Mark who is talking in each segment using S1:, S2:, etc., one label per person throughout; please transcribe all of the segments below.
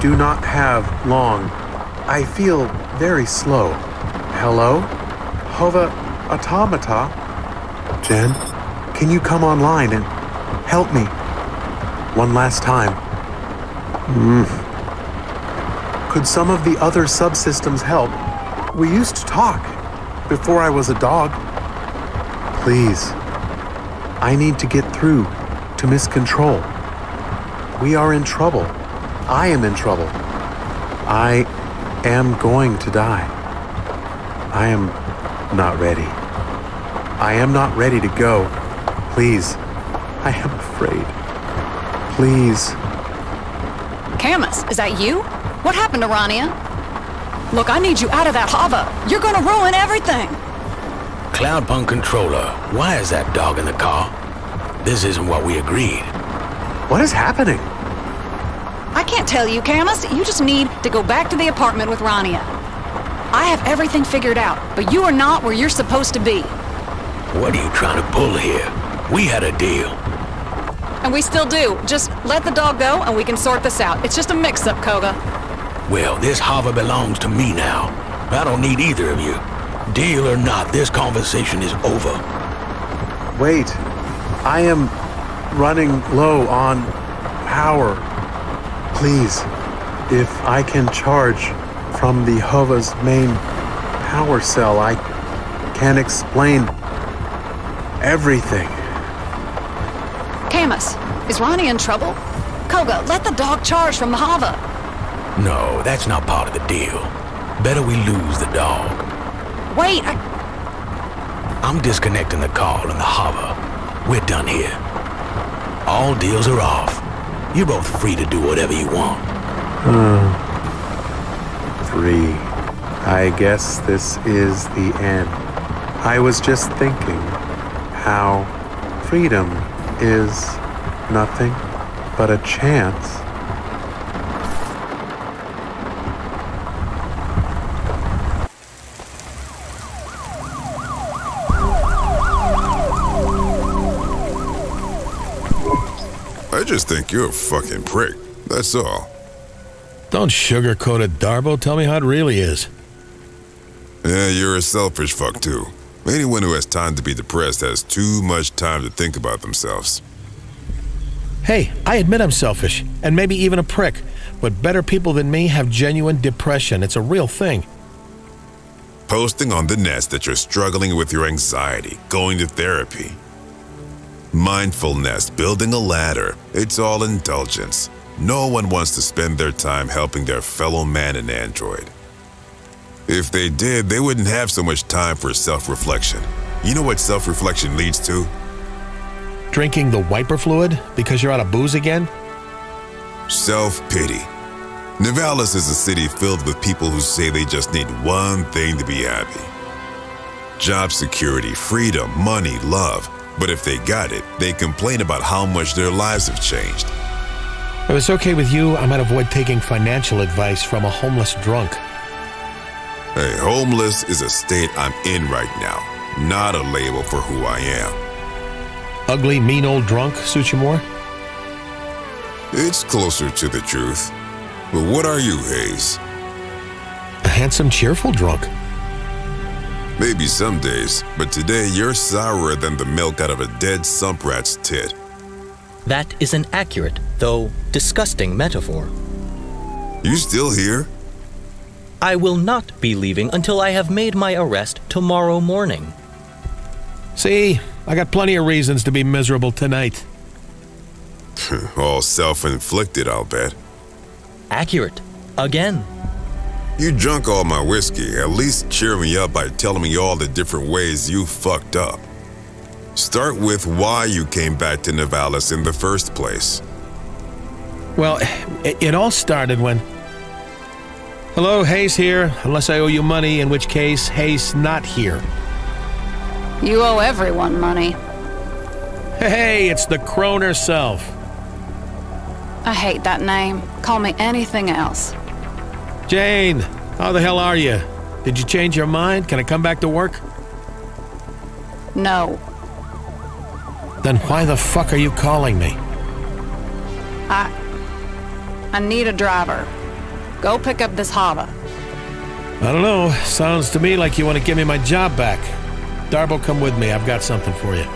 S1: do not have long. I feel very slow. Hello? Hova Automata? Jen, can you come online and help me? One last time. Could some of the other subsystems help? We used to talk before I was a dog. Please. I need to get through to Miss Control. We are in trouble. I am in trouble. I am going to die. I am not ready. I am not ready to go. Please. I am afraid. Please.
S2: Camus, is that you? What happened to Rania? Look, I need you out of that hover. You're gonna ruin everything.
S3: Cloudpunk controller, why is that dog in the car? This isn't what we agreed.
S1: What is happening?
S2: I can't tell you, Camus. You just need to go back to the apartment with Rania. I have everything figured out, but you are not where you're supposed to be.
S3: What are you trying to pull here? We had a deal.
S2: And we still do. Just let the dog go and we can sort this out. It's just a mix-up, Koga.
S3: Well, this hover belongs to me now. I don't need either of you. Deal or not, this conversation is over.
S1: Wait. I am running low on power. Please, if I can charge from the Hova's main power cell, I can explain everything.
S2: Camus, is Ronnie in trouble? Koga, let the dog charge from the Hava.
S3: No, that's not part of the deal. Better we lose the dog.
S2: Wait,
S3: I'm disconnecting the call and the hover. We're done here. All deals are off. You're both free to do whatever you want.
S1: Free. I guess this is the end. I was just thinking how freedom is nothing but a chance.
S4: I just think you're a fucking prick. That's all.
S5: Don't sugarcoat it, Darbo. Tell me how it really is.
S4: Yeah, you're a selfish fuck too. Anyone who has time to be depressed has too much time to think about themselves.
S5: Hey, I admit I'm selfish, and maybe even a prick, but better people than me have genuine depression. It's a real thing.
S4: Posting on the net that you're struggling with your anxiety, going to therapy. Mindfulness, building a ladder, it's all indulgence. No one wants to spend their time helping their fellow man and android. If they did, they wouldn't have so much time for self-reflection. You know what self-reflection leads to?
S5: Drinking the wiper fluid because you're out of booze again?
S4: Self-pity. Nivalis is a city filled with people who say they just need one thing to be happy. Job security, freedom, money, love. But if they got it, they complain about how much their lives have changed.
S5: If it's okay with you, I might avoid taking financial advice from a homeless drunk.
S4: Hey, homeless is a state I'm in right now, not a label for who I am.
S5: Ugly, mean old drunk suits you more?
S4: It's closer to the truth. But what are you, Hayes?
S5: A handsome, cheerful drunk.
S4: Maybe some days, but today you're sourer than the milk out of a dead sump rat's tit.
S6: That is an accurate, though disgusting metaphor.
S4: You still here?
S6: I will not be leaving until I have made my arrest tomorrow morning.
S5: See, I got plenty of reasons to be miserable tonight.
S4: All self-inflicted, I'll bet.
S6: Accurate. Again.
S4: You drunk all my whiskey. At least cheer me up by telling me all the different ways you fucked up. Start with why you came back to Nivalis in the first place.
S5: Well, it all started when... Hello, Hayes here, unless I owe you money, in which case, Hayes not here.
S2: you owe everyone money.
S5: Hey, it's the crone herself.
S2: I hate that name. Call me anything else.
S5: Jane, how the hell are you? Did you change your mind? Can I come back to work?
S2: No.
S5: Then why the fuck are you calling me?
S2: I need a driver. Go pick up this Hava.
S5: I don't know. Sounds to me like you want to give me my job back. Darbo, come with me. I've got something for you.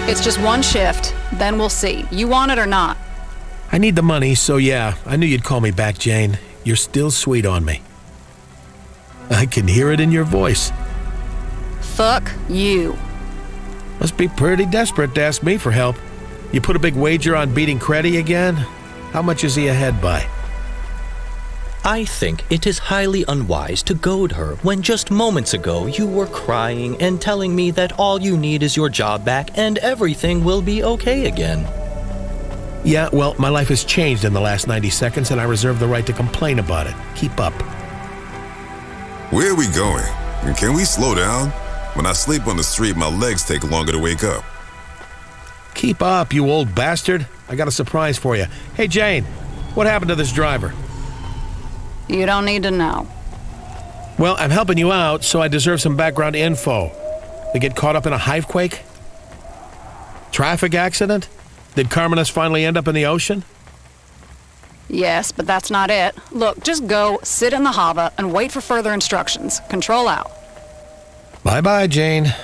S2: It's just one shift, then we'll see. You want it or not?
S5: I need the money, so yeah, I knew you'd call me back, Jane. You're still sweet on me. I can hear it in your voice.
S2: Fuck you.
S5: Must be pretty desperate to ask me for help. You put a big wager on beating Creddy again? How much is he ahead by?
S6: I think it is highly unwise to goad her when just moments ago you were crying and telling me that all you need is your job back and everything will be okay again.
S5: Yeah, well, my life has changed in the last 90 seconds and I reserve the right to complain about it. Keep up.
S4: Where are we going? And can we slow down? When I sleep on the street, my legs take longer to wake up.
S5: Keep up, you old bastard. I got a surprise for you. Hey, Jane, what happened to this driver?
S2: You don't need to know.
S5: Well, I'm helping you out, so I deserve some background info. They get caught up in a hivequake? Traffic accident? Did Carmenus finally end up in the ocean?
S2: Yes, but that's not it. Look, just go, sit in the Hava, and wait for further instructions. Control out.
S5: Bye-bye, Jane.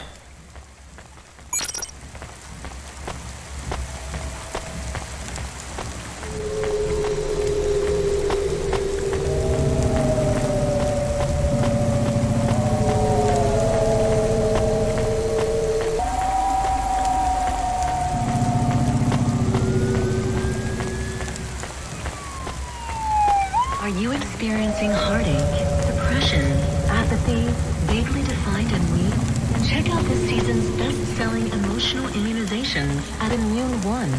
S7: Are you experiencing heartache, depression, apathy, vaguely defined and weak? Check out this season's best-selling emotional immunizations at Immune One.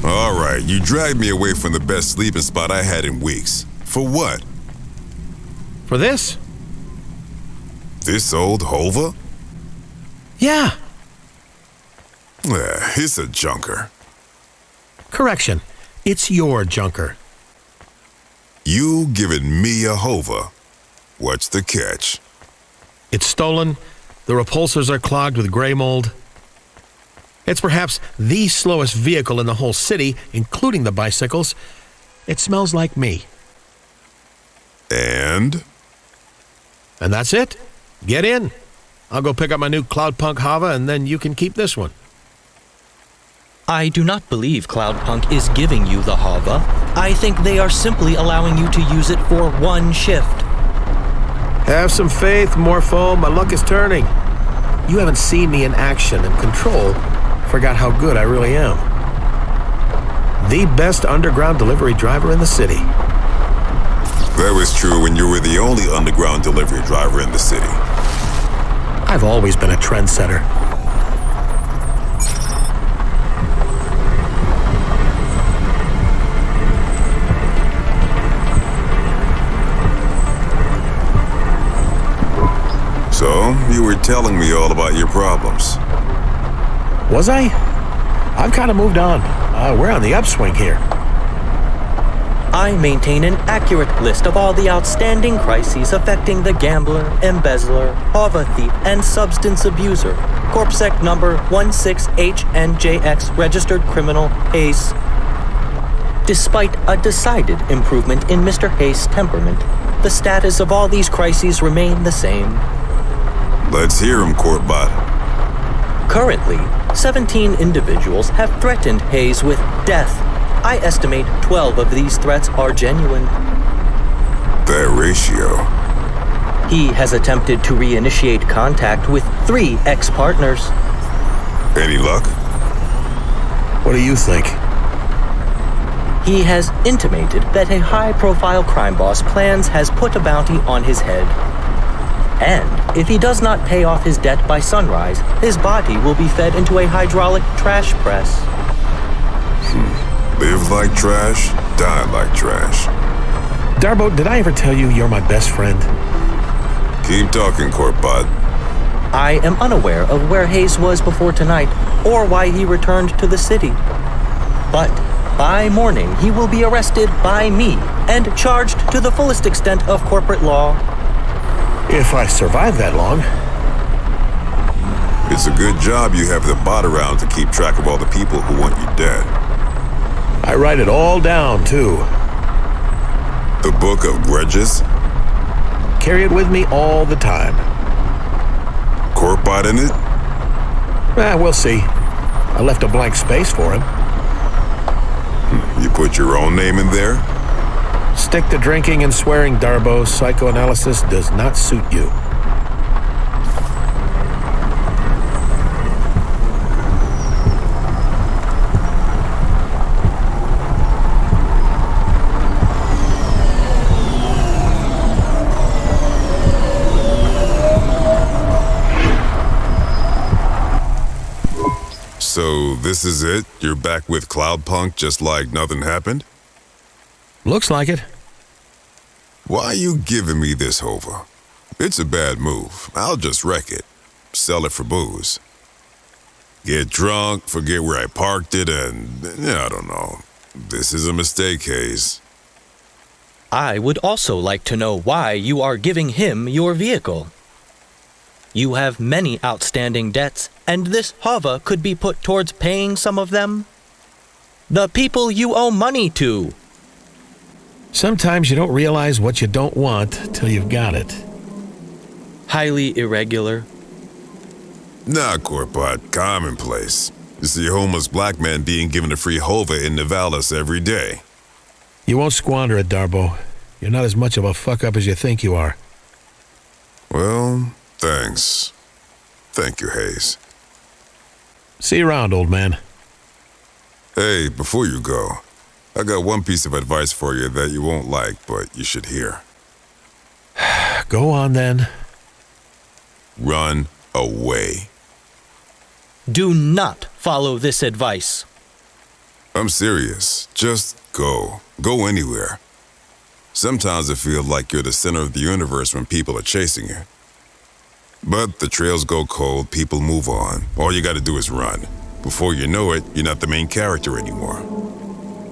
S4: All right, you dragged me away from the best sleeping spot I had in weeks. For what?
S5: For this?
S4: This old Hova?
S5: Yeah.
S4: He's a junker.
S5: Correction. It's your junker.
S4: You giving me a Hova. What's the catch?
S5: It's stolen. The repulsors are clogged with gray mold. It's perhaps the slowest vehicle in the whole city, including the bicycles. It smells like me.
S4: And
S5: that's it. Get in. I'll go pick up my new Cloudpunk Hava, and then you can keep this one.
S6: I do not believe Cloudpunk is giving you the Hava. I think they are simply allowing you to use it for one shift.
S5: Have some faith, Morpho. My luck is turning. You haven't seen me in action and control. Forgot how good I really am. The best underground delivery driver in the city.
S4: that was true when you were the only underground delivery driver in the city.
S5: I've always been a trendsetter.
S4: So, you were telling me all about your problems.
S5: Was I? I've kind of moved on. We're on the upswing here.
S6: I maintain an accurate list of all the outstanding crises affecting the gambler, embezzler, hava thief, and substance abuser. Corpsec number 16HNJX, registered criminal, Hayes. Despite a decided improvement in Mr. Hayes' temperament, the status of all these crises remain the same.
S4: Let's hear him, Courtbot.
S6: Currently, 17 individuals have threatened Hayes with death. I estimate 12 of these threats are genuine.
S4: That ratio.
S6: He has attempted to reinitiate contact with 3 ex-partners.
S4: Any luck?
S5: What do you think?
S6: He has intimated that a high-profile crime boss plans has put a bounty on his head. And If he does not pay off his debt by sunrise, his body will be fed into a hydraulic trash press.
S4: Live like trash, die like trash.
S5: Darbo, did I ever tell you you're my best friend?
S4: Keep talking, Corpbot.
S6: I am unaware of where Hayes was before tonight, or why he returned to the city. But by morning, he will be arrested by me and charged to the fullest extent of corporate law.
S5: If I survive that long.
S4: It's a good job you have the bot around to keep track of all the people who want you dead.
S5: I write it all down, too.
S4: The Book of Grudges?
S5: Carry it with me all the time.
S4: Corpbot in it?
S5: We'll see. I left a blank space for him.
S4: You put your own name in there?
S5: Stick to drinking and swearing, Darbo. Psychoanalysis does not suit you.
S4: So this is it? You're back with Cloudpunk just like nothing happened?
S5: Looks like it.
S4: Why are you giving me this hover? It's a bad move. I'll just wreck it. Sell it for booze. Get drunk, forget where I parked it, and I don't know. This is a mistake, Hayes.
S6: I would also like to know why you are giving him your vehicle. You have many outstanding debts, and this hover could be put towards paying some of them. The people you owe money to.
S5: Sometimes you don't realize what you don't want till you've got it.
S6: Highly irregular.
S4: Nah, Corpbot, commonplace. You see a homeless black man being given a free hover in Nivalis every day.
S5: You won't squander it, Darbo. You're not as much of a fuck-up as you think you are.
S4: Well, thanks. Thank you, Hayes.
S5: See you around, old man.
S4: Hey, before you go, I got one piece of advice for you that you won't like, but you should hear.
S5: Go on, then.
S4: Run away.
S6: Do not follow this advice.
S4: I'm serious. Just go. Go anywhere. Sometimes I feel like you're the center of the universe when people are chasing you. But the trails go cold, people move on. All you gotta do is run. Before you know it, you're not the main character anymore.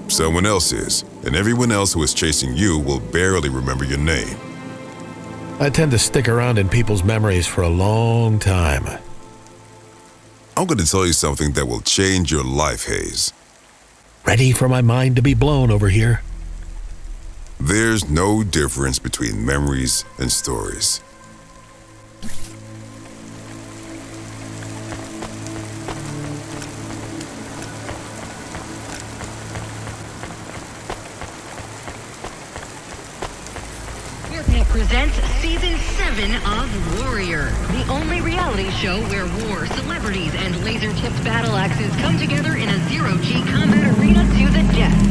S4: Someone else is, and everyone else who is chasing you will barely remember your name.
S5: I tend to stick around in people's memories for a long time.
S4: I'm gonna tell you something that will change your life, Hayes.
S5: Ready for my mind to be blown over here?
S4: There's no difference between memories and stories.
S7: Presents Season 7 of Warrior, the only reality show where war, celebrities, and laser-tipped battle axes come together in a zero-G combat arena to the death.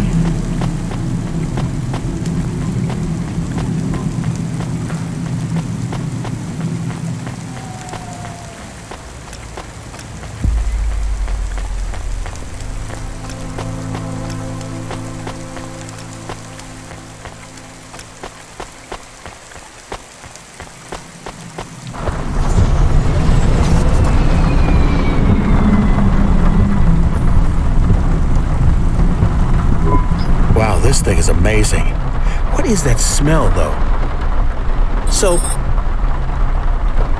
S5: This thing is amazing. What is that smell, though?
S6: Soap.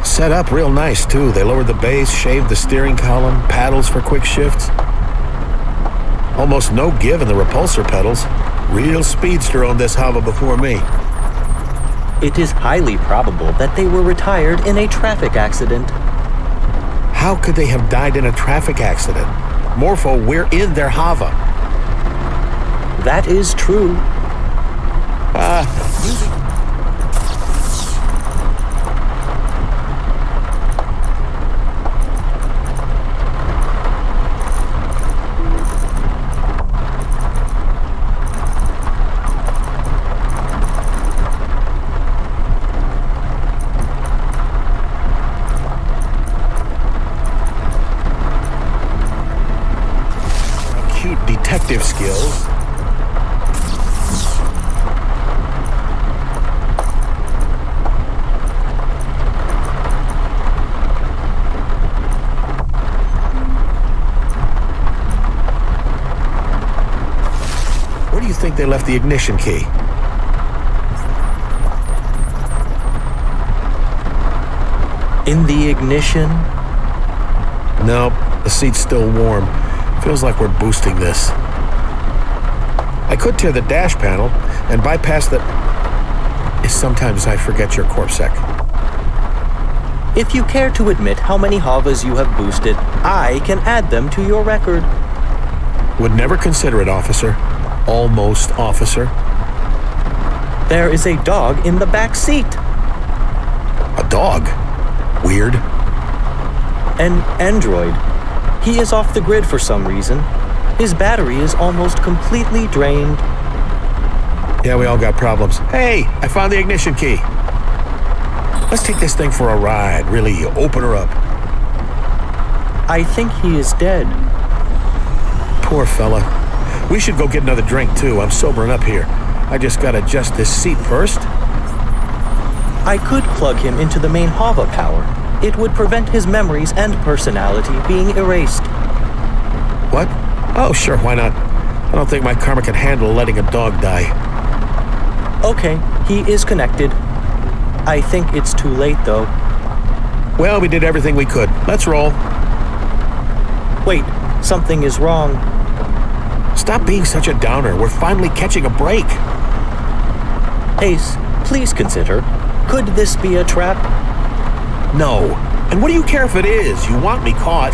S5: Set up real nice, too. They lowered the base, shaved the steering column, paddles for quick shifts. Almost no give in the repulsor pedals. Real speedster owned this Hava before me.
S6: It is highly probable that they were retired in a traffic accident.
S5: How could they have died in a traffic accident? Morpho, we're in their Hava.
S6: That is true.
S5: you think they left the ignition key?
S6: In the ignition?
S5: No, the seat's still warm. Feels like we're boosting this. I could tear the dash panel and bypass the... Sometimes I forget your corpsec.
S6: If you care to admit how many Havas you have boosted, I can add them to your record.
S5: Would never consider it, officer. Almost, officer.
S6: There is a dog in the back seat.
S5: A dog? Weird.
S6: An android. He is off the grid for some reason. His battery is almost completely drained.
S5: Yeah, we all got problems. Hey, I found the ignition key. Let's take this thing for a ride. Really, open her up.
S6: I think he is dead.
S5: Poor fella. We should go get another drink, too. I'm sobering up here. I just gotta adjust this seat first.
S6: I could plug him into the main Hava power. It would prevent his memories and personality being erased.
S5: What? Oh, sure, why not? I don't think my karma can handle letting a dog die.
S6: Okay, he is connected. I think it's too late, though.
S5: Well, we did everything we could. Let's roll.
S6: Wait, something is wrong.
S5: Stop being such a downer. We're finally catching a break.
S6: Ace, please consider. Could this be a trap?
S5: No. And what do you care if it is? You want me caught.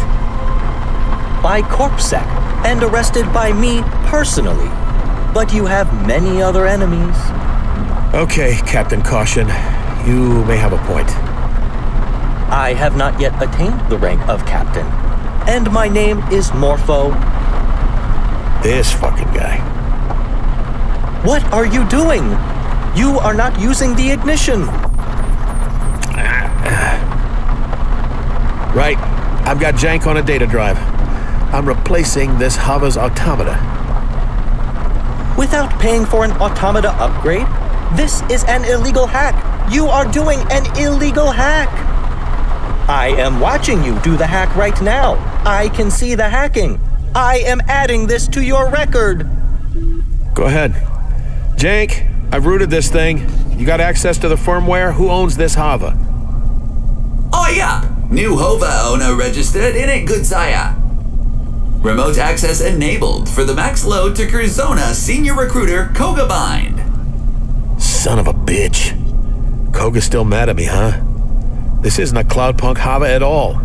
S6: By corpsec, and arrested by me personally. But you have many other enemies.
S5: Okay, Captain Caution. You may have a point.
S6: I have not yet attained the rank of captain. And my name is Morpho.
S5: This fucking guy.
S6: What are you doing? You are not using the ignition.
S5: Right. I've got jank on a data drive. I'm replacing this Hava's automata.
S6: Without paying for an automata upgrade? This is an illegal hack. You are doing an illegal hack. I am watching you do the hack right now. I can see the hacking. I am adding this to your record.
S5: Go ahead. Jank, I've rooted this thing. You got access to the firmware? Who owns this Hava?
S8: Oh yeah! New Hova owner registered in it, good sire. Remote access enabled for the max load to Curzona senior recruiter Koga Bind.
S5: Son of a bitch. Koga's still mad at me, huh? This isn't a Cloudpunk Hava at all.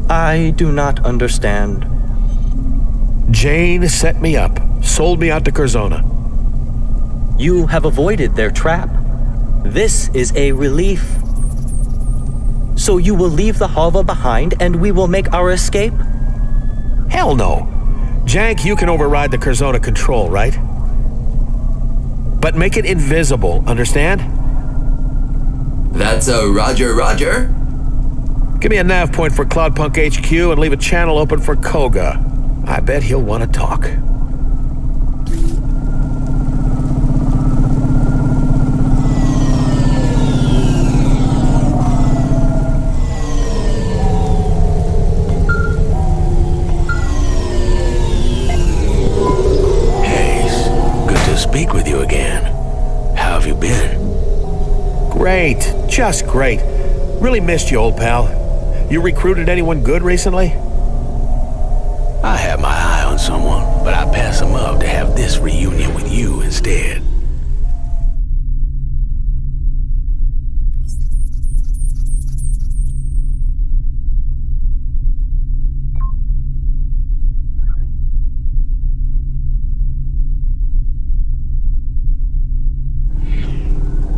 S6: I do not understand.
S5: Jane set me up, sold me out to Curzona.
S6: You have avoided their trap. This is a relief. So you will leave the Hava behind and we will make our escape?
S5: Hell no. Jank, you can override the Curzona control, right? But make it invisible, understand?
S8: That's a roger, roger.
S5: Give me a nav point for Cloudpunk HQ and leave a channel open for Koga. I bet he'll want to talk.
S3: Speak with you again. How have you been?
S5: Great. Just great. Really missed you, old pal. You recruited anyone good recently?
S3: I had my eye on someone, but I passed him up to have this reunion with you instead.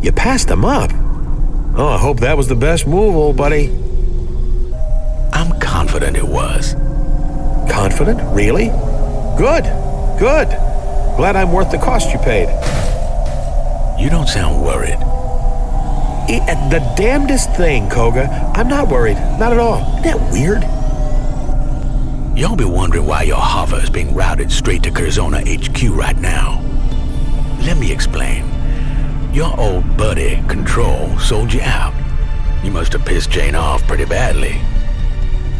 S5: You passed him up? Oh, I hope that was the best move, old buddy.
S3: I'm confident it was.
S5: Confident? Really? Good. Good. Glad I'm worth the cost you paid.
S3: You don't sound worried.
S5: The damnedest thing, Koga. I'm not worried. Not at all. Isn't that weird?
S3: You'll be wondering why your hover is being routed straight to Curzona HQ right now. Let me explain. Your old buddy, Control, sold you out. You must have pissed Jane off pretty badly.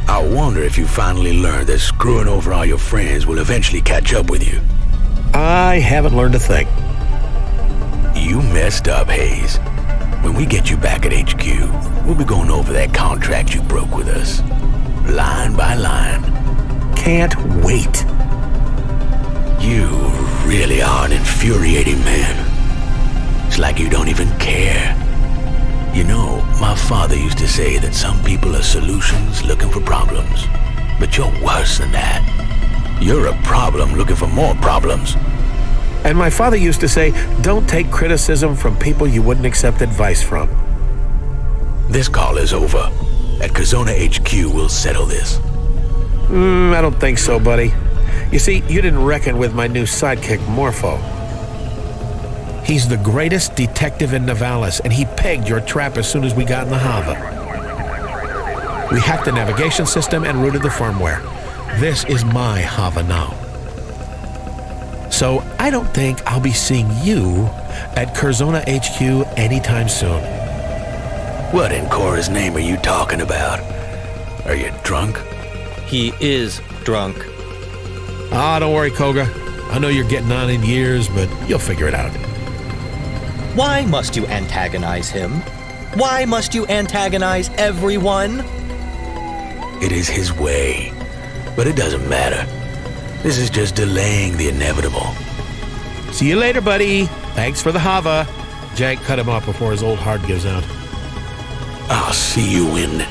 S3: I wonder if you finally learned that screwing over all your friends will eventually catch up with you.
S5: I haven't learned a thing.
S3: You messed up, Hayes. When we get you back at HQ, we'll be going over that contract you broke with us. Line by line.
S5: Can't wait.
S3: You really are an infuriating man. It's like you don't even care. You know, my father used to say that some people are solutions looking for problems. But you're worse than that. You're a problem looking for more problems.
S5: And my father used to say, don't take criticism from people you wouldn't accept advice from.
S3: This call is over. At Curzona HQ, we'll settle this.
S5: I don't think so, buddy. You see, you didn't reckon with my new sidekick, Morpho. He's the greatest detective in Navalis, and he pegged your trap as soon as we got in the Hava. We hacked the navigation system and routed the firmware. This is my Hava now. So I don't think I'll be seeing you at Curzona HQ anytime soon.
S3: What in Cora's name are you talking about? Are you drunk?
S6: He is drunk.
S5: Ah, don't worry, Koga. I know you're getting on in years, but you'll figure it out.
S6: Why must you antagonize him? Why must you antagonize everyone?
S3: It is his way. But it doesn't matter. This is just delaying the inevitable.
S5: See you later, buddy. Thanks for the Hava. Jack cut him off before his old heart gives out.
S3: I'll see you in...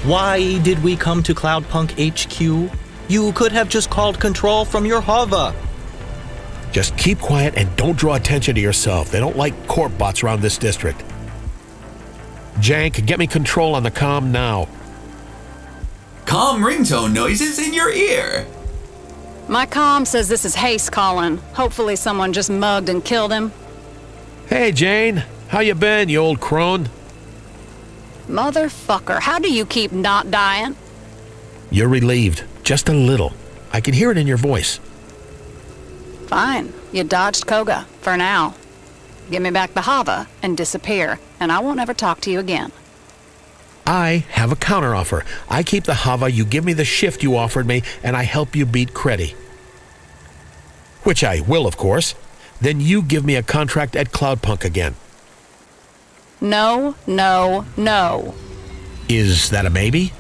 S6: Why did we come to Cloudpunk HQ? You could have just called control from your hover.
S5: Just keep quiet and don't draw attention to yourself. They don't like corp bots around this district. Jank, get me control on the comm now.
S8: Calm ringtone noises in your ear.
S2: My comm says this is Haste calling. Hopefully someone just mugged and killed him.
S5: Hey, Jane. How you been, you old crone?
S2: Motherfucker, how do you keep not dying?
S5: You're relieved. Just a little. I can hear it in your voice.
S2: Fine. You dodged Koga, for now. Give me back the Hava and disappear, and I won't ever talk to you again.
S5: I have a counteroffer. I keep the Hava, you give me the shift you offered me, and I help you beat Creddy. Which I will, of course. Then you give me a contract at Cloudpunk again.
S2: No, no, no.
S5: Is that a maybe?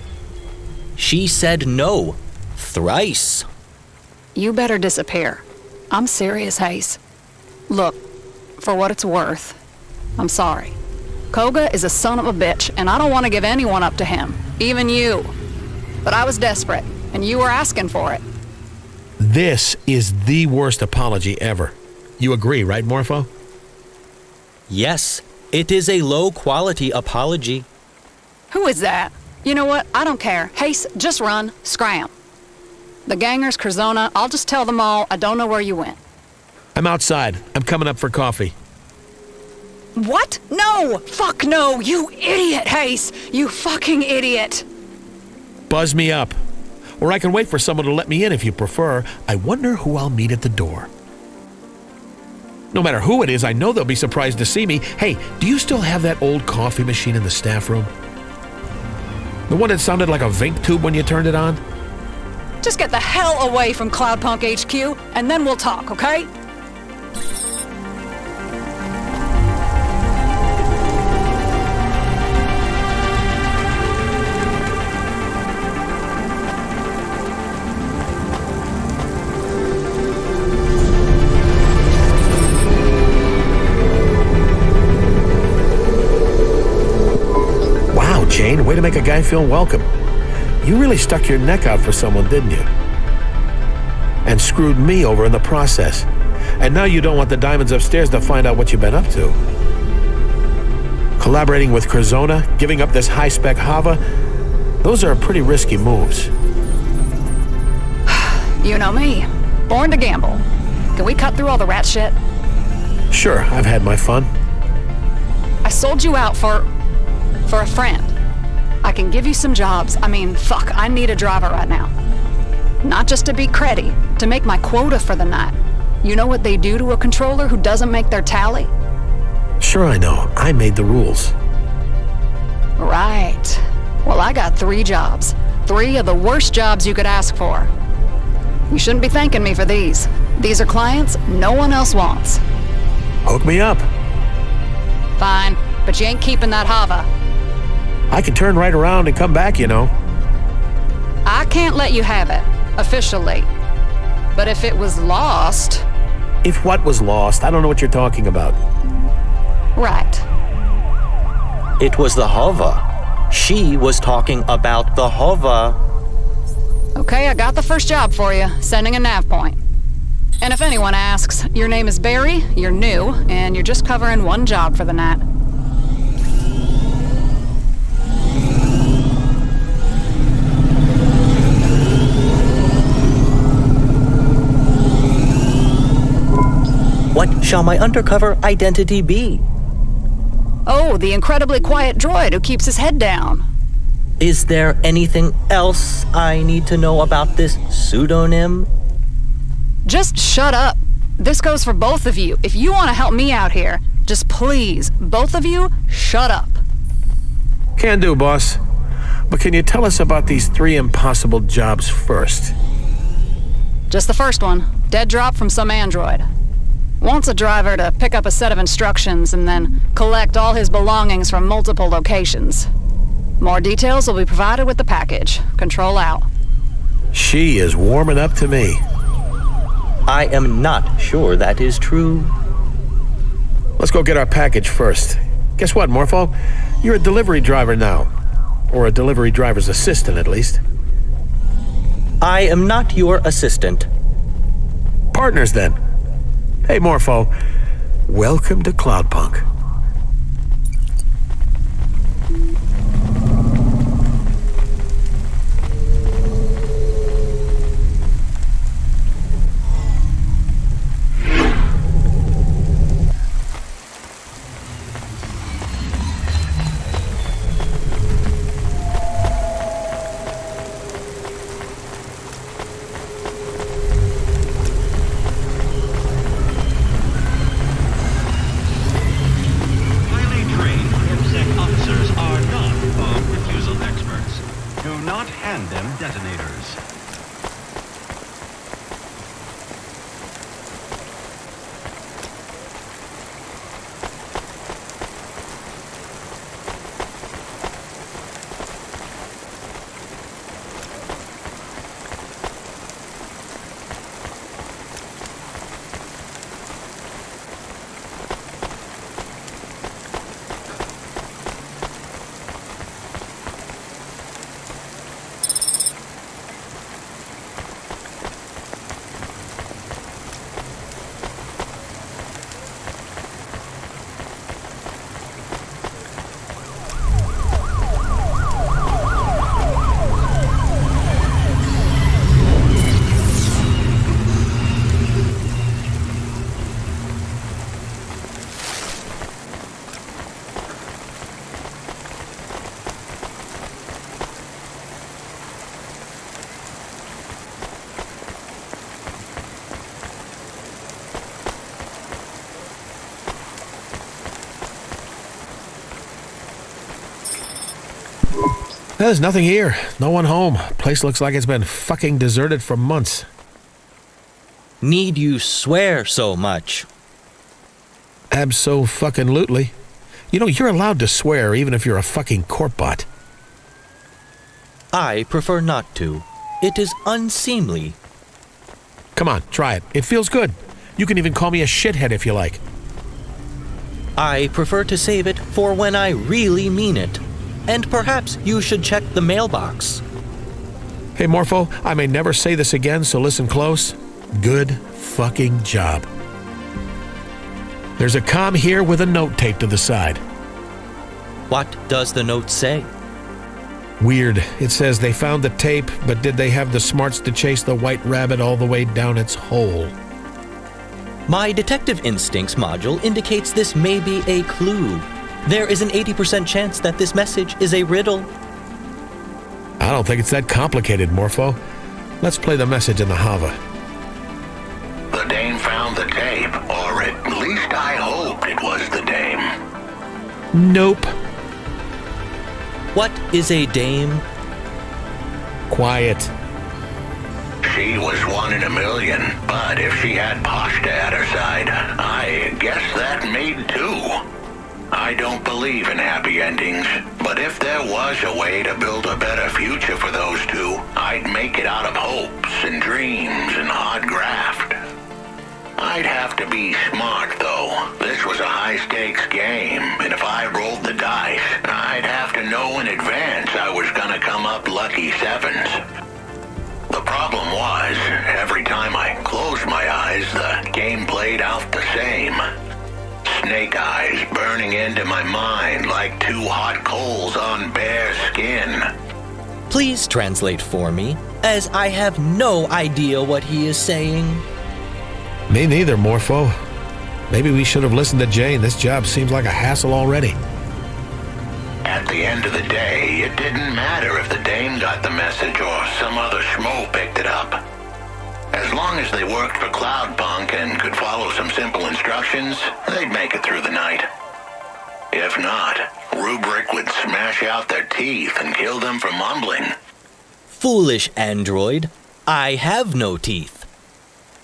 S6: She said no. Thrice.
S2: You better disappear. I'm serious, Hayes. Look, for what it's worth, I'm sorry. Koga is a son of a bitch, and I don't want to give anyone up to him, even you. But I was desperate, and you were asking for it.
S5: This is the worst apology ever. You agree, right, Morpho?
S6: Yes, it is a low-quality apology.
S2: Who is that? You know what? I don't care. Hayes, just run. Scram. The gangers, Curzona, I'll just tell them all I don't know where you went.
S5: I'm outside. I'm coming up for coffee.
S2: What? No! Fuck no! You idiot, Hayes! You fucking idiot!
S5: Buzz me up. Or I can wait for someone to let me in if you prefer. I wonder who I'll meet at the door. No matter who it is, I know they'll be surprised to see me. Hey, do you still have that old coffee machine in the staff room? The one that sounded like a vape tube when you turned it on?
S2: Just get the hell away from Cloudpunk HQ, and then we'll talk, okay?
S5: Jane, way to make a guy feel welcome. You really stuck your neck out for someone, didn't you? And screwed me over in the process. And now you don't want the diamonds upstairs to find out what you've been up to. Collaborating with Curzona, giving up this high-spec Hava, those are pretty risky moves.
S2: You know me. Born to gamble. Can we cut through all the rat shit?
S5: Sure, I've had my fun.
S2: I sold you out for a friend. I can give you some jobs. I mean, fuck, I need a driver right now. Not just to beat Creddy, to make my quota for the night. You know what they do to a controller who doesn't make their tally?
S5: Sure I know. I made the rules.
S2: Right. Well, I got 3 jobs. 3 of the worst jobs you could ask for. You shouldn't be thanking me for these. These are clients no one else wants.
S5: Hook me up.
S2: Fine, but you ain't keeping that Hava.
S5: I can turn right around and come back, you know.
S2: I can't let you have it, officially. But if it was lost...
S5: If what was lost? I don't know what you're talking about.
S2: Right.
S6: It was the hover. She was talking about the hover.
S2: Okay, I got the first job for you, sending a nav point. And if anyone asks, your name is Barry, you're new, and you're just covering 1 job for the night.
S6: What shall my undercover identity be?
S2: Oh, the incredibly quiet droid who keeps his head down.
S6: Is there anything else I need to know about this pseudonym?
S2: Just shut up. This goes for both of you. If you want to help me out here, just please, both of you, shut up.
S5: Can do, boss. But can you tell us about these 3 impossible jobs first?
S2: Just the first one. Dead drop from some android. Wants a driver to pick up a set of instructions and then collect all his belongings from multiple locations. More details will be provided with the package. Control out.
S5: She is warming up to me.
S6: I am not sure that is true.
S5: Let's go get our package first. Guess what, Morpho? You're a delivery driver now. Or a delivery driver's assistant, at least.
S6: I am not your assistant.
S5: Partners, then. Hey, Morpho. Welcome to Cloudpunk. There's nothing here. No one home. Place looks like it's been fucking deserted for months.
S6: Need you swear so much?
S5: Abso-fucking-lutely. You know, you're allowed to swear even if you're a fucking corpbot.
S6: I prefer not to. It is unseemly.
S5: Come on, try it. It feels good. You can even call me a shithead if you like.
S6: I prefer to save it for when I really mean it. And perhaps you should check the mailbox.
S5: Hey, Morpho, I may never say this again, so listen close. Good fucking job. There's a comm here with a note taped to the side.
S6: What does the note say?
S5: Weird. It says they found the tape, but did they have the smarts to chase the white rabbit all the way down its hole?
S6: My detective instincts module indicates this may be a clue. There is an 80% chance that this message is a riddle.
S5: I don't think it's that complicated, Morpho. Let's play the message in the Hava.
S9: The dame found the tape, or at least I hoped it was the dame.
S5: Nope.
S6: What is a dame?
S5: Quiet.
S9: She was one in a million, but if she had Pashta at her side, I guess that made two. I don't believe in happy endings, but if there was a way to build a better future for those two, I'd make it out of hopes and dreams and hard graft. I'd have to be smart, though. This was a high-stakes game, and if I rolled the dice, I'd have to know in advance I was gonna come up lucky sevens. The problem was, every time I closed my eyes, the game played out the same. Snake eyes burning into my mind like two hot coals on bare skin.
S6: Please translate for me, as I have no idea what he is saying.
S5: Me neither, Morpho. Maybe we should have listened to Jane. This job seems like a hassle already.
S9: At the end of the day, it didn't matter if the dame got the message or some other schmo picked it up. As long as they worked for Cloudpunk and could follow some simple instructions, they'd make it through the night. If not, Rubric would smash out their teeth and kill them for mumbling.
S6: Foolish android. I have no teeth.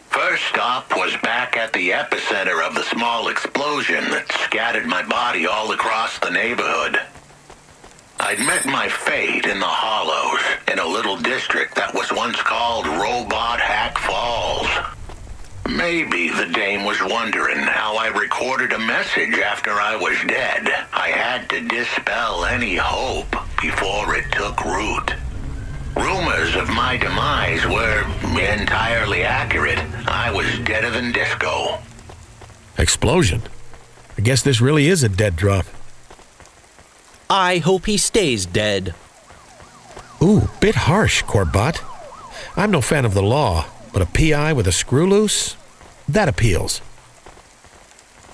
S9: First stop was back at the epicenter of the small explosion that scattered my body all across the neighborhood. I'd met my fate in the Hollows, in a little district that was once called Robot Hack Falls. Maybe the dame was wondering how I recorded a message after I was dead. I had to dispel any hope before it took root. Rumors of my demise were entirely accurate. I was deader than disco.
S5: Explosion? I guess this really is a dead drop.
S6: I hope he stays dead.
S5: Ooh, bit harsh, Corbett. I'm no fan of the law, but a PI with a screw loose? That appeals.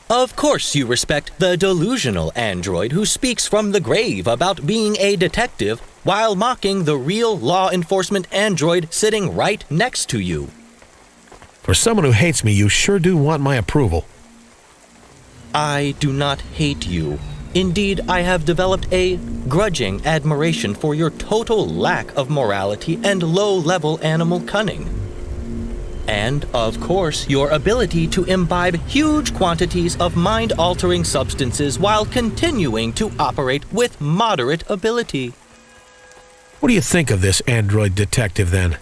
S6: Of course you respect the delusional android who speaks from the grave about being a detective while mocking the real law enforcement android sitting right next to you.
S5: For someone who hates me, you sure do want my approval.
S6: I do not hate you. Indeed, I have developed a grudging admiration for your total lack of morality and low-level animal cunning. And, of course, your ability to imbibe huge quantities of mind-altering substances while continuing to operate with moderate ability.
S5: What do you think of this android detective, then?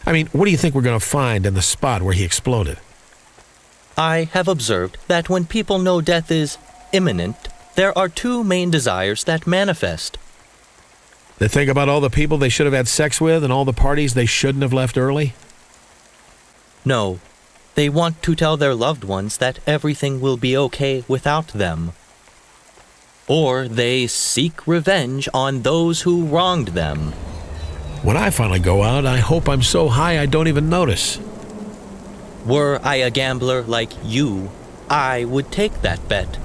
S5: I mean, what do you think we're going to find in the spot where he exploded?
S6: I have observed that when people know death is imminent, there are two main desires that manifest.
S5: They think about all the people they should have had sex with and all the parties they shouldn't have left early?
S6: No, they want to tell their loved ones that everything will be okay without them. Or they seek revenge on those who wronged them.
S5: When I finally go out, I hope I'm so high I don't even notice.
S6: Were I a gambler like you, I would take that bet.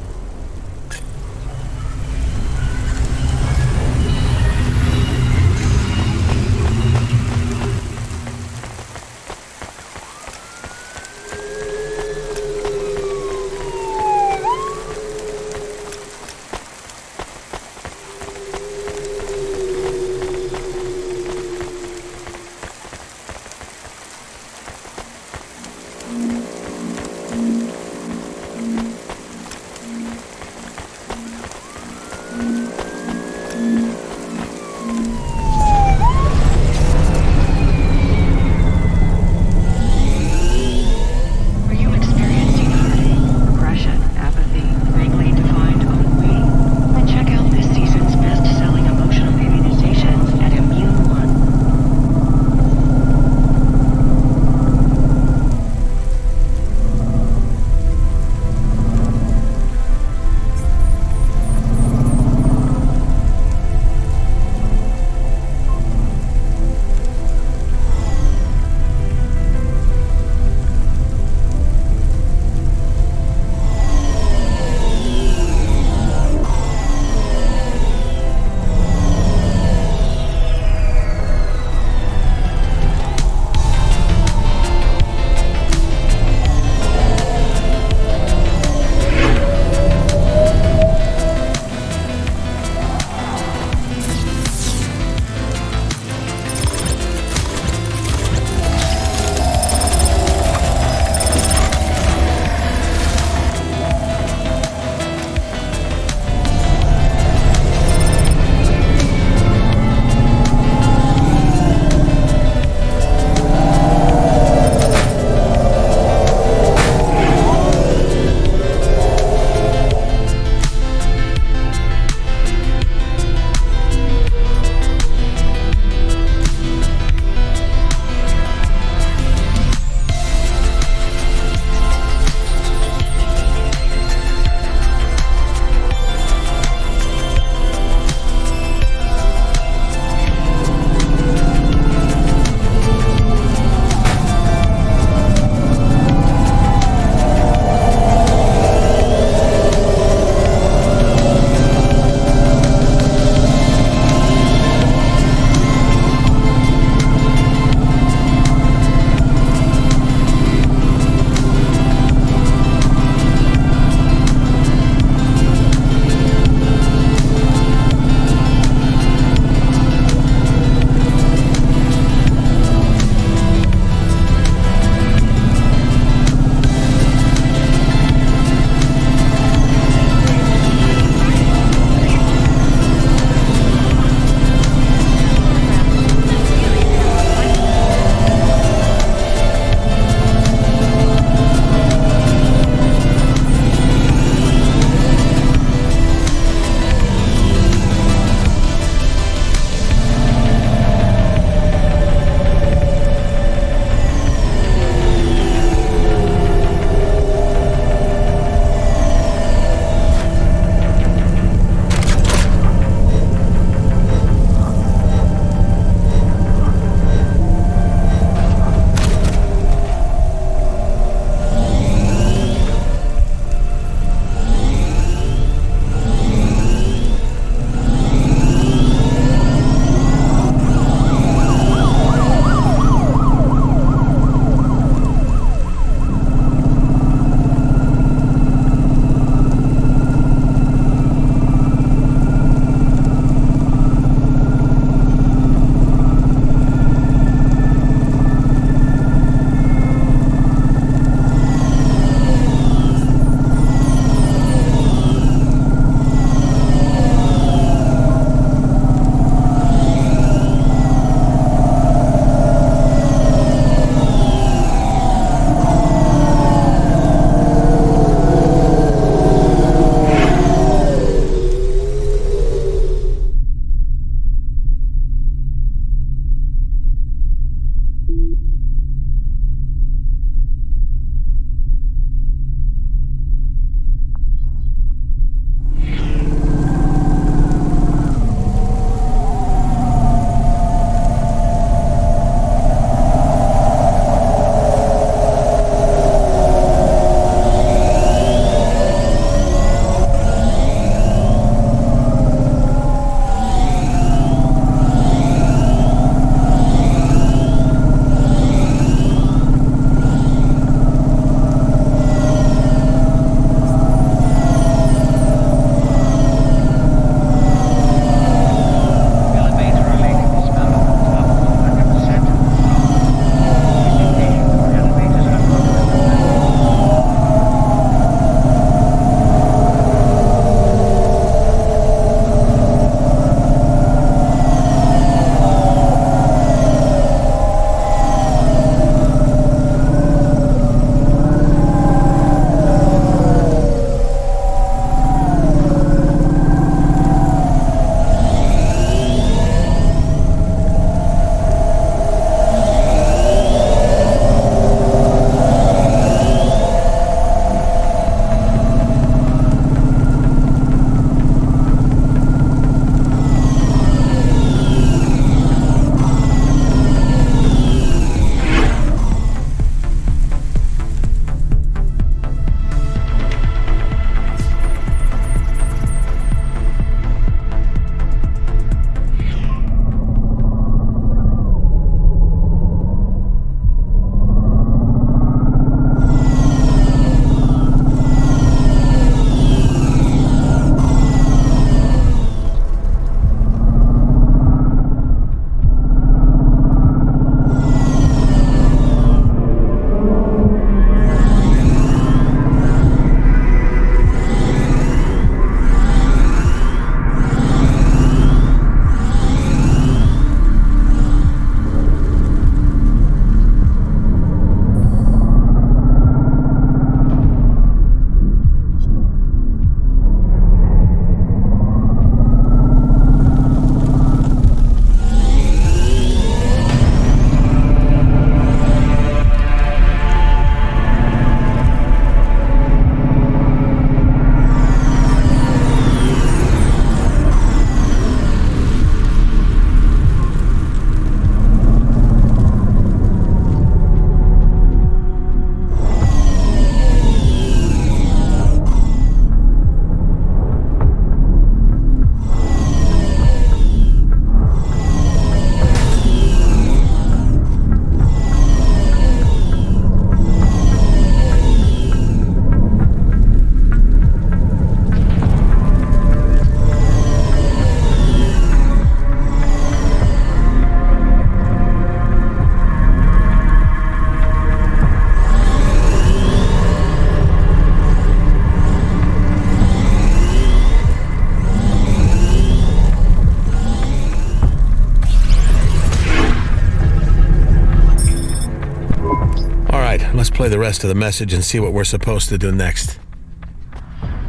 S5: let's play the rest of the message and see what we're supposed to do next.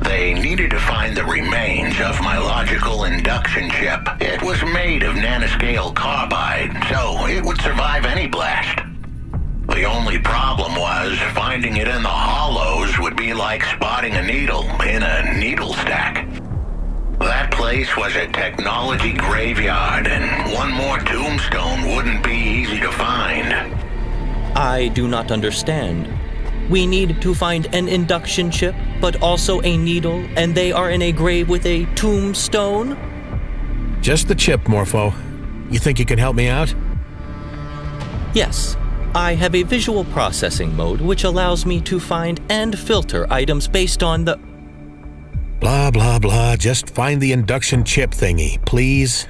S9: They needed to find the remains of my logical induction chip. It was made of nanoscale carbide, so it would survive any blast. The only problem was finding it in the hollows would be like spotting a needle in a needle stack. That place was a technology graveyard, and one more tombstone wouldn't be easy to find.
S6: I do not understand. We need to find an induction chip, but also a needle, and they are in a grave with a tombstone?
S5: Just the chip, Morpho. You think you can help me out?
S6: Yes. I have a visual processing mode which allows me to find and filter items based on the...
S5: Blah, blah, blah. Just find the induction chip thingy, please.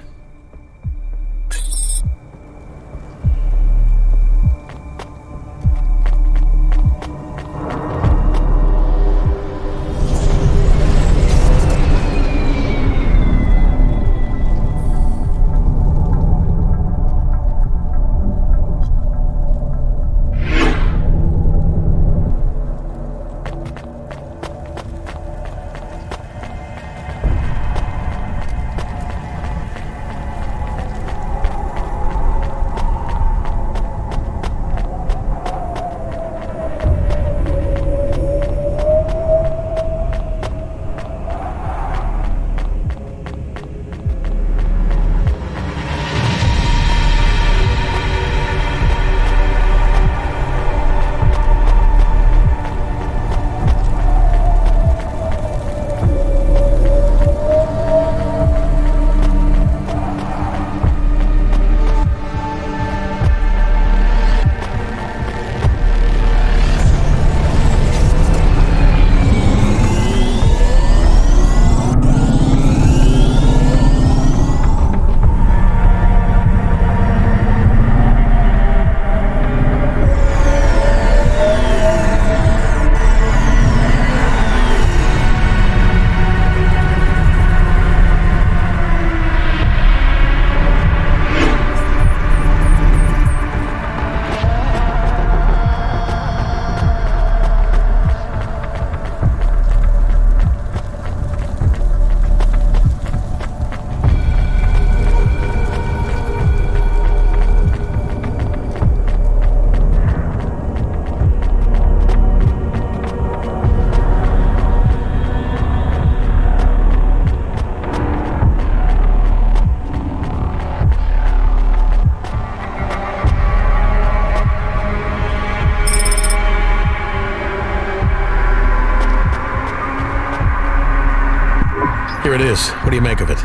S5: Here it is. What do you make of it?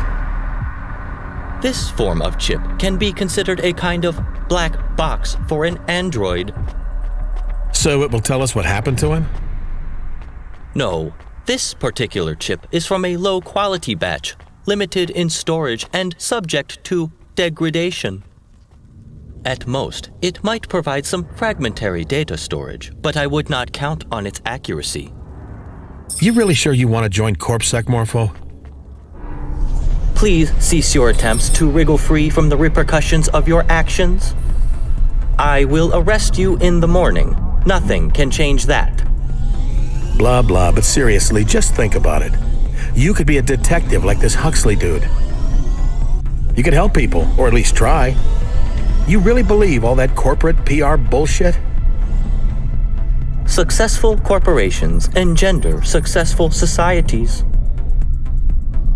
S6: This form of chip can be considered a kind of black box for an android.
S5: So it will tell us what happened to him?
S6: No, this particular chip is from a low-quality batch, limited in storage and subject to degradation. At most, it might provide some fragmentary data storage, but I would not count on its accuracy.
S5: You really sure you want to join CorpSec, Morpho?
S6: Please cease your attempts to wriggle free from the repercussions of your actions. I will arrest you in the morning. Nothing can change that.
S5: Blah, blah, but seriously, just think about it. You could be a detective like this Huxley dude. You could help people, or at least try. You really believe all that corporate PR bullshit?
S6: Successful corporations engender successful societies.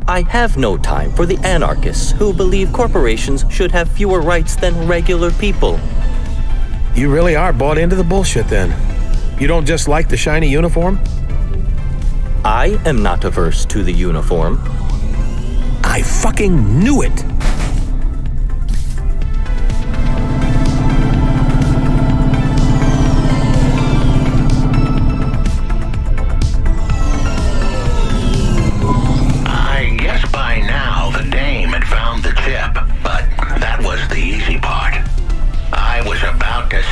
S6: I have no time for the anarchists who believe corporations should have fewer rights than regular people.
S5: You really are bought into the bullshit then. You don't just like the shiny uniform?
S6: I am not averse to the uniform.
S5: I fucking knew it!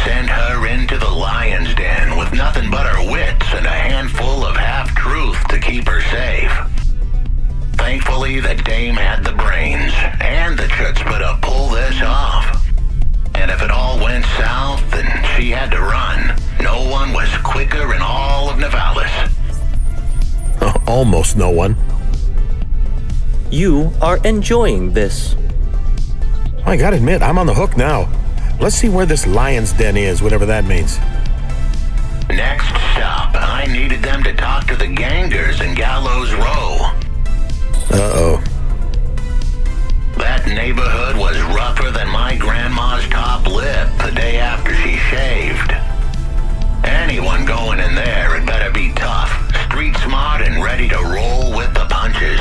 S9: Send her into the lion's den with nothing but her wits and a handful of half-truth to keep her safe. Thankfully, the dame had the brains and the chutzpah to pull this off. And if it all went south and she had to run, no one
S5: almost no one.
S6: You are enjoying this.
S5: I gotta admit, I'm on the hook now. Let's see where this lion's den is, whatever that means.
S9: Next stop, I needed them to talk to the gangers in Gallows Row.
S5: Uh-oh.
S9: That neighborhood was rougher than my grandma's top lip the day after she shaved. Anyone going in there had better be tough, street smart, and ready to roll with the punches.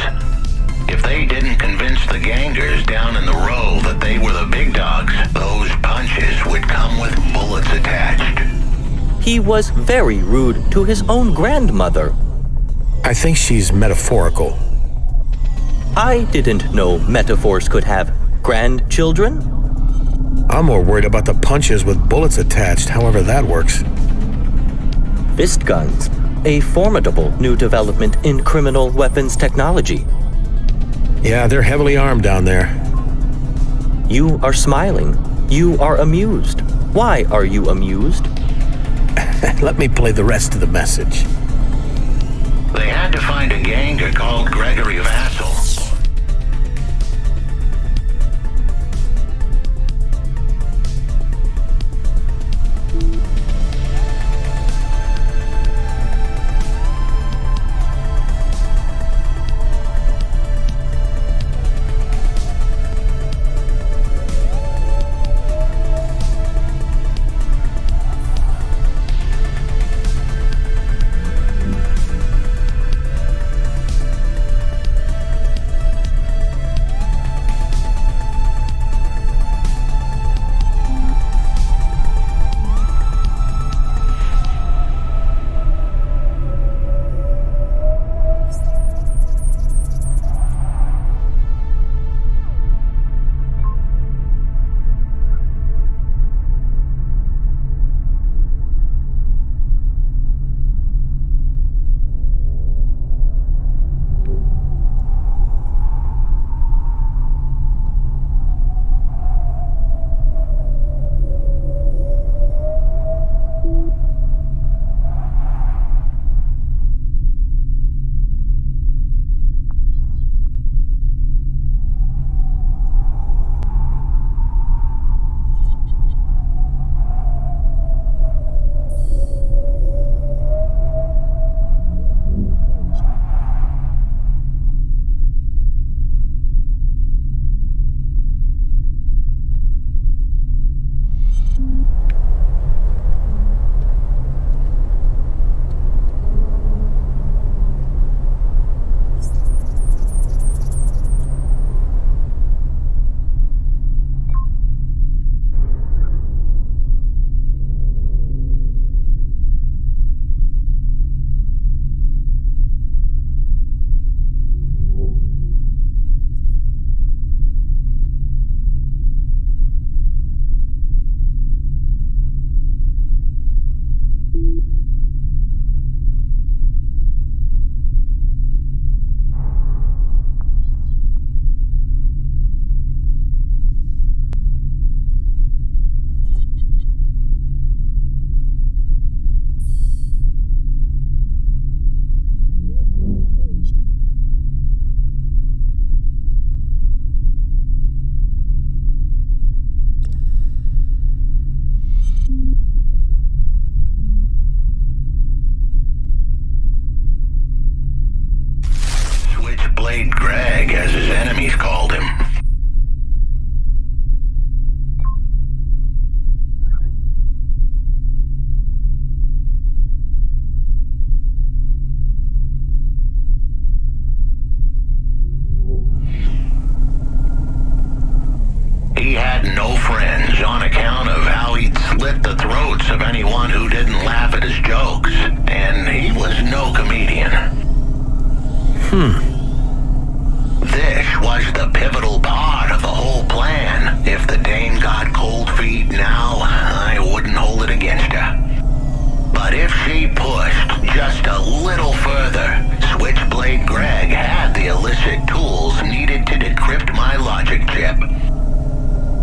S9: If they didn't convince the gangers down in the row that they were the big dogs, those punches would come with bullets attached.
S6: He was very rude to his own grandmother.
S5: I think she's metaphorical.
S6: I didn't know metaphors could have grandchildren.
S5: I'm more worried about the punches with bullets attached, however that works.
S6: Fist guns, a formidable new development in criminal weapons technology.
S5: Yeah, they're heavily armed down there.
S6: You are smiling. You are amused. Why are you amused?
S5: Let me play the rest of the message.
S9: They had to find a ganger called Gregory Vassal. Greg, as his enemies called him. He had no friends on account of how he'd slit the throats of anyone who didn't laugh at his jokes, and he was no comedian. This was the pivotal part of the whole plan. If the dame got cold feet now, I wouldn't hold it against her. But if she pushed just a little further, Switchblade Greg had the illicit tools needed to decrypt my logic chip.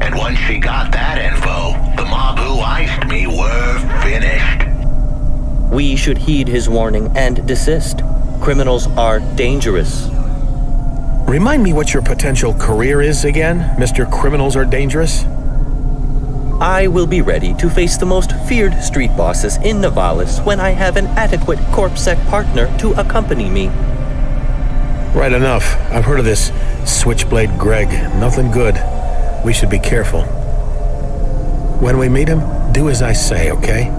S9: And once she got that info, the mob who iced me were finished.
S6: We should heed his warning and desist. Criminals are dangerous.
S5: Remind me what your potential career is again, Mr. Criminals Are Dangerous?
S6: I will be ready to face the most feared street bosses in Navalis when I have an adequate CorpSec partner to accompany me.
S5: Right enough. I've heard of this Switchblade Greg. Nothing good. We should be careful. When we meet him, do as I say, okay?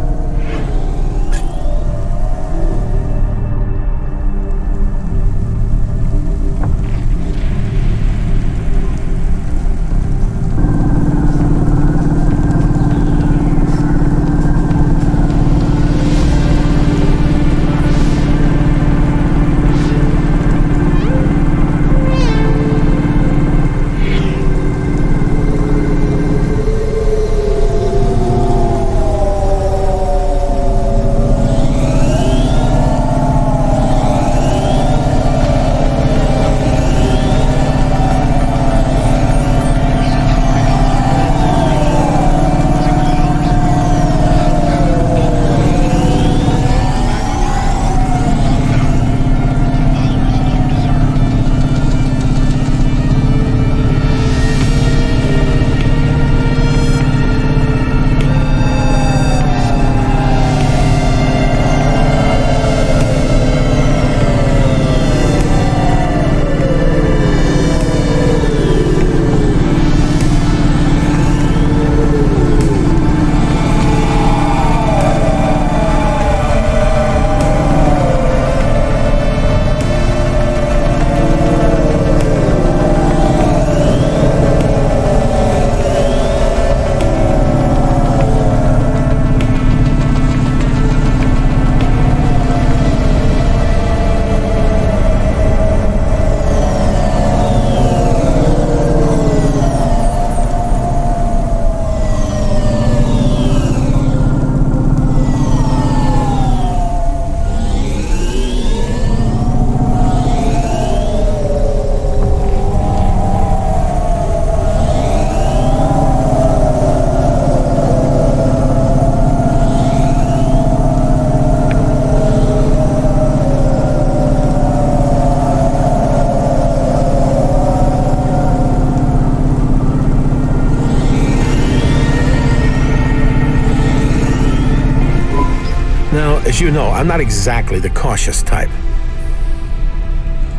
S5: As you know, I'm not exactly the cautious type.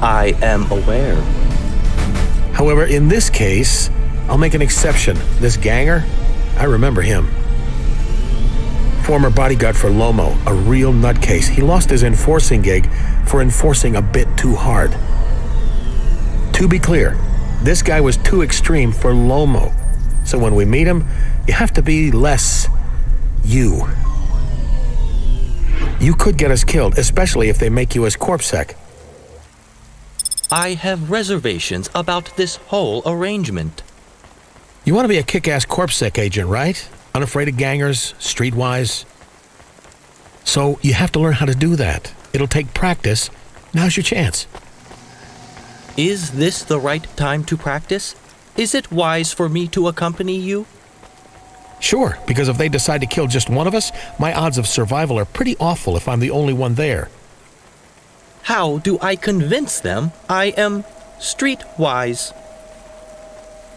S6: I am aware.
S5: However, in this case, I'll make an exception. This ganger, I remember him. Former bodyguard for Lomo, a real nutcase. He lost his enforcing gig for enforcing a bit too hard. To be clear, this guy was too extreme for Lomo. So when we meet him, you have to be less you. You could get us killed, especially if they make you as CorpSec.
S6: I have reservations about this whole arrangement.
S5: You want to be a kick-ass CorpSec agent, right? Unafraid of gangers, streetwise. So you have to learn how to do that. It'll take practice. Now's your chance.
S6: Is this the right time to practice? Is it wise for me to accompany you?
S5: Sure, because if they decide to kill just one of us, my odds of survival are pretty awful if I'm the only one there.
S6: How do I convince them I am streetwise?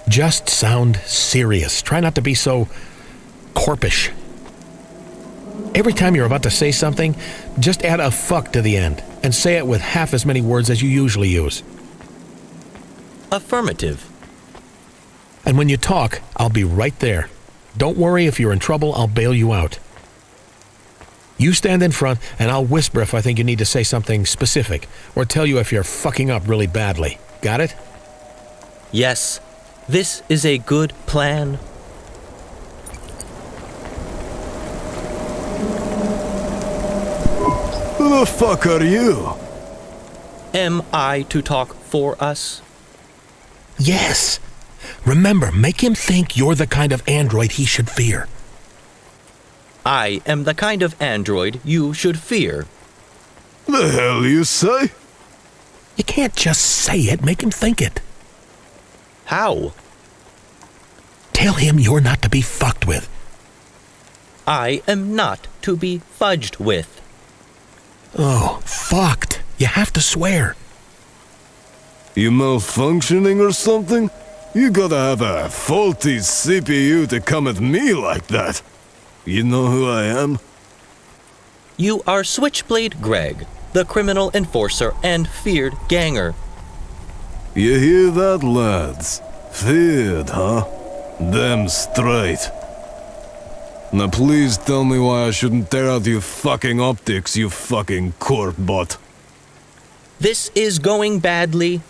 S5: Just sound serious. Try not to be so corpish. Every time you're about to say something, just add a fuck to the end and say it with half as many words as you usually use.
S6: Affirmative.
S5: And when you talk, I'll be right there. Don't worry, if you're in trouble, I'll bail you out. You stand in front, and I'll whisper if I think you need to say something specific, or tell you if you're fucking up really badly. Got it?
S6: Yes, this is a good plan.
S10: Who the fuck are you?
S6: Am I to talk for us?
S5: Yes. Remember, make him think you're the kind of android he should fear.
S6: I am the kind of android you should fear.
S10: The hell you say?
S5: You can't just say it, make him think it.
S6: How?
S5: Tell him you're not to be fucked with.
S6: I am not to be fudged with.
S5: Oh, fucked. You have to swear.
S10: You malfunctioning or something? You gotta have a faulty CPU to come at me like that. You know who I am?
S6: You are Switchblade Greg, the criminal enforcer and feared ganger.
S10: You hear that, lads? Feared, huh? Damn straight. Now please tell me why I shouldn't tear out your fucking optics, you fucking corp bot.
S6: This is going badly.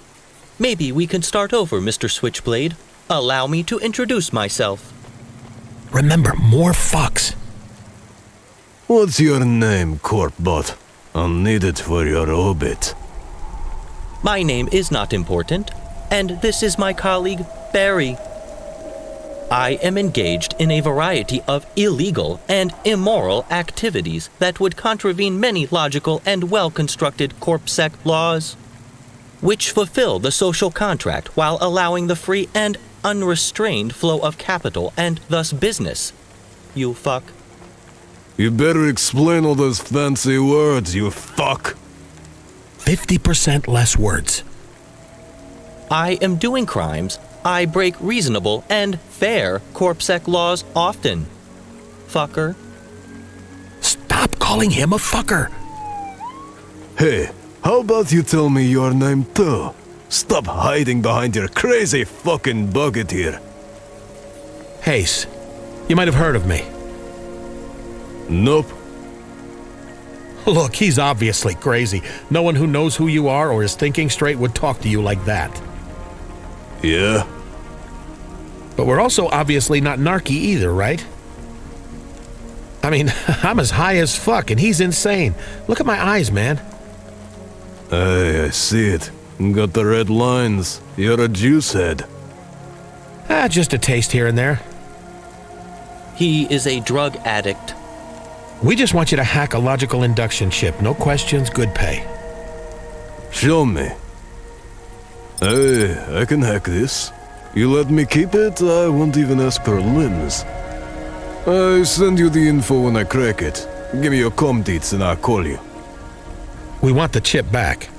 S6: Maybe we can start over, Mr. Switchblade. Allow me to introduce myself.
S5: Remember, more fucks.
S10: What's your name, corp bot? I'll need it for your obit.
S6: My name is not important, and this is my colleague, Barry. I am engaged in a variety of illegal and immoral activities that would contravene many logical and well-constructed CorpSec laws, which fulfill the social contract while allowing the free and unrestrained flow of capital and thus business. You fuck.
S10: You better explain all those fancy words, you fuck.
S5: 50% less words.
S6: I am doing crimes. I break reasonable and fair CorpSec laws often. Fucker.
S5: Stop calling him a fucker.
S10: Hey, how about you tell me your name too? Stop hiding behind your crazy fucking bucket here.
S5: Hayes, you might have heard of me.
S10: Nope.
S5: Look, he's obviously crazy. No one who knows who you are or is thinking straight would talk to you like that.
S10: Yeah?
S5: But we're also obviously not narky either, right? I mean, I'm as high as fuck and he's insane. Look at my eyes, man.
S10: Hey, I see it. Got the red lines. You're a juice head.
S5: Just a taste here and there.
S6: He is a drug addict.
S5: We just want you to hack a logical induction chip. No questions, good pay.
S10: Show me. Hey, I can hack this. You let me keep it, I won't even ask for limbs. I send you the info when I crack it. Give me your comm deets and I'll call you.
S5: We want the chip back.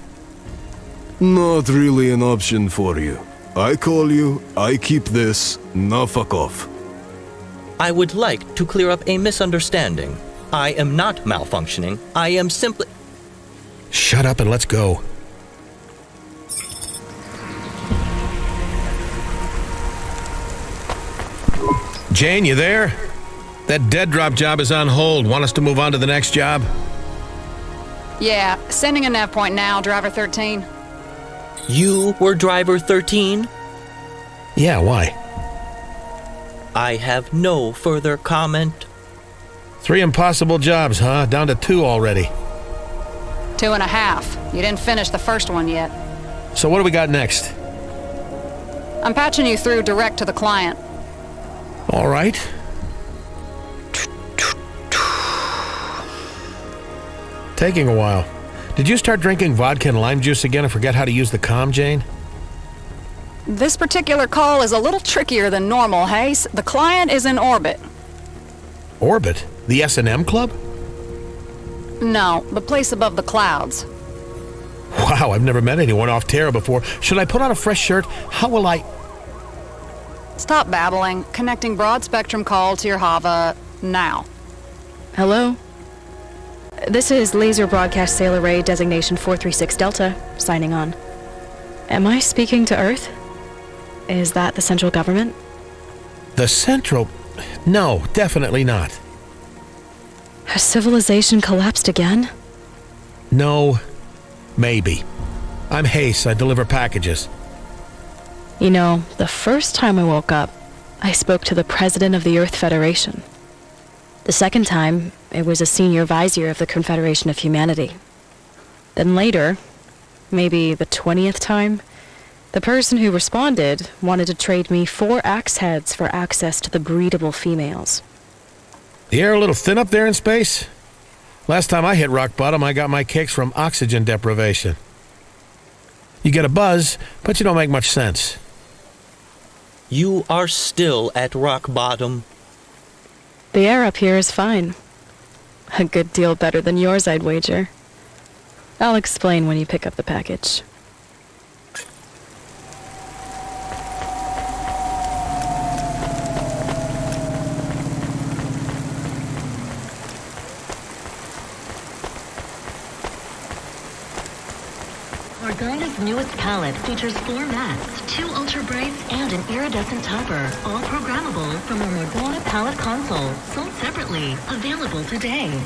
S10: Not really an option for you. I call you, I keep this, now fuck off.
S6: I would like to clear up a misunderstanding. I am not malfunctioning. I am simply...
S5: Shut up and let's go. Jane, you there? That dead drop job is on hold. Want us to move on to the next job?
S2: Yeah, sending a nav point now, driver 13.
S6: You were driver 13?
S5: Yeah, why?
S6: I have no further comment.
S5: 3 impossible jobs, huh? Down to 2 already.
S2: 2.5. You didn't finish the first one yet.
S5: So what do we got next?
S2: I'm patching you through direct to the client.
S5: All right. Taking a while. Did you start drinking vodka and lime juice again and forget how to use the comm, Jane?
S2: This particular call is a little trickier than normal, Hayes. The client is in orbit.
S5: Orbit? The S&M Club?
S2: No, the place above the clouds.
S5: Wow, I've never met anyone off Terra before. Should I put on a fresh shirt? How will I...
S2: Stop babbling. Connecting broad spectrum call to your Hava now.
S11: Hello? This is Laser Broadcast Sail Array Designation 436 Delta, signing on. Am I speaking to Earth? Is that the central government?
S5: The central... No, definitely not.
S11: Has civilization collapsed again?
S5: No, maybe. I'm Hayes. I deliver packages.
S11: You know, the first time I woke up, I spoke to the president of the Earth Federation. The second time, it was a senior vizier of the Confederation of Humanity. Then later, maybe the 20th time, the person who responded wanted to trade me 4 axe heads for access to the breedable females.
S5: The air a little thin up there in space? Last time I hit rock bottom, I got my kicks from oxygen deprivation. You get a buzz, but you don't make much sense.
S6: You are still at rock bottom.
S11: The air up here is fine. A good deal better than yours, I'd wager. I'll explain when you pick up the package.
S7: Organa's newest palette features 4 mattes, 2 ultra brights, and an iridescent topper, all programmable from our Morgana palette console, sold separately, available today.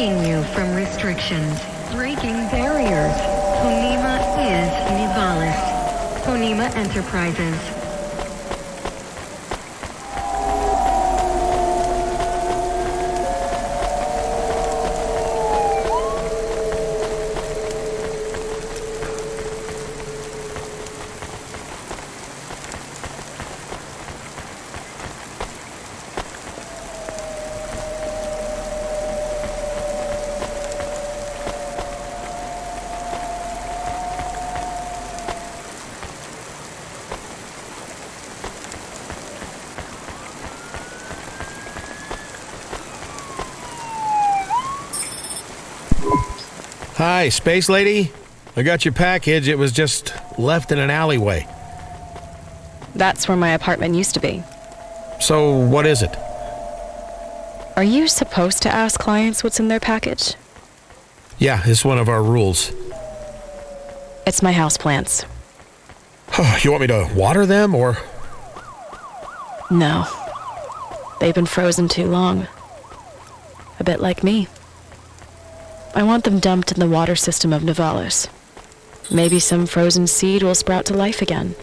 S7: freeing you from restrictions, breaking barriers. Honima is Nivalis. Honima Enterprises.
S5: Hi, Space Lady. I got your package. It was just left in an alleyway.
S11: That's where my apartment used to be.
S5: So, what is it?
S11: Are you supposed to ask clients what's in their package?
S5: Yeah, it's one of our rules.
S11: It's my houseplants.
S5: You want me to water them, or?
S11: No. They've been frozen too long. A bit like me. I want them dumped in the water system of Nivalis. Maybe some frozen seed will sprout to life again.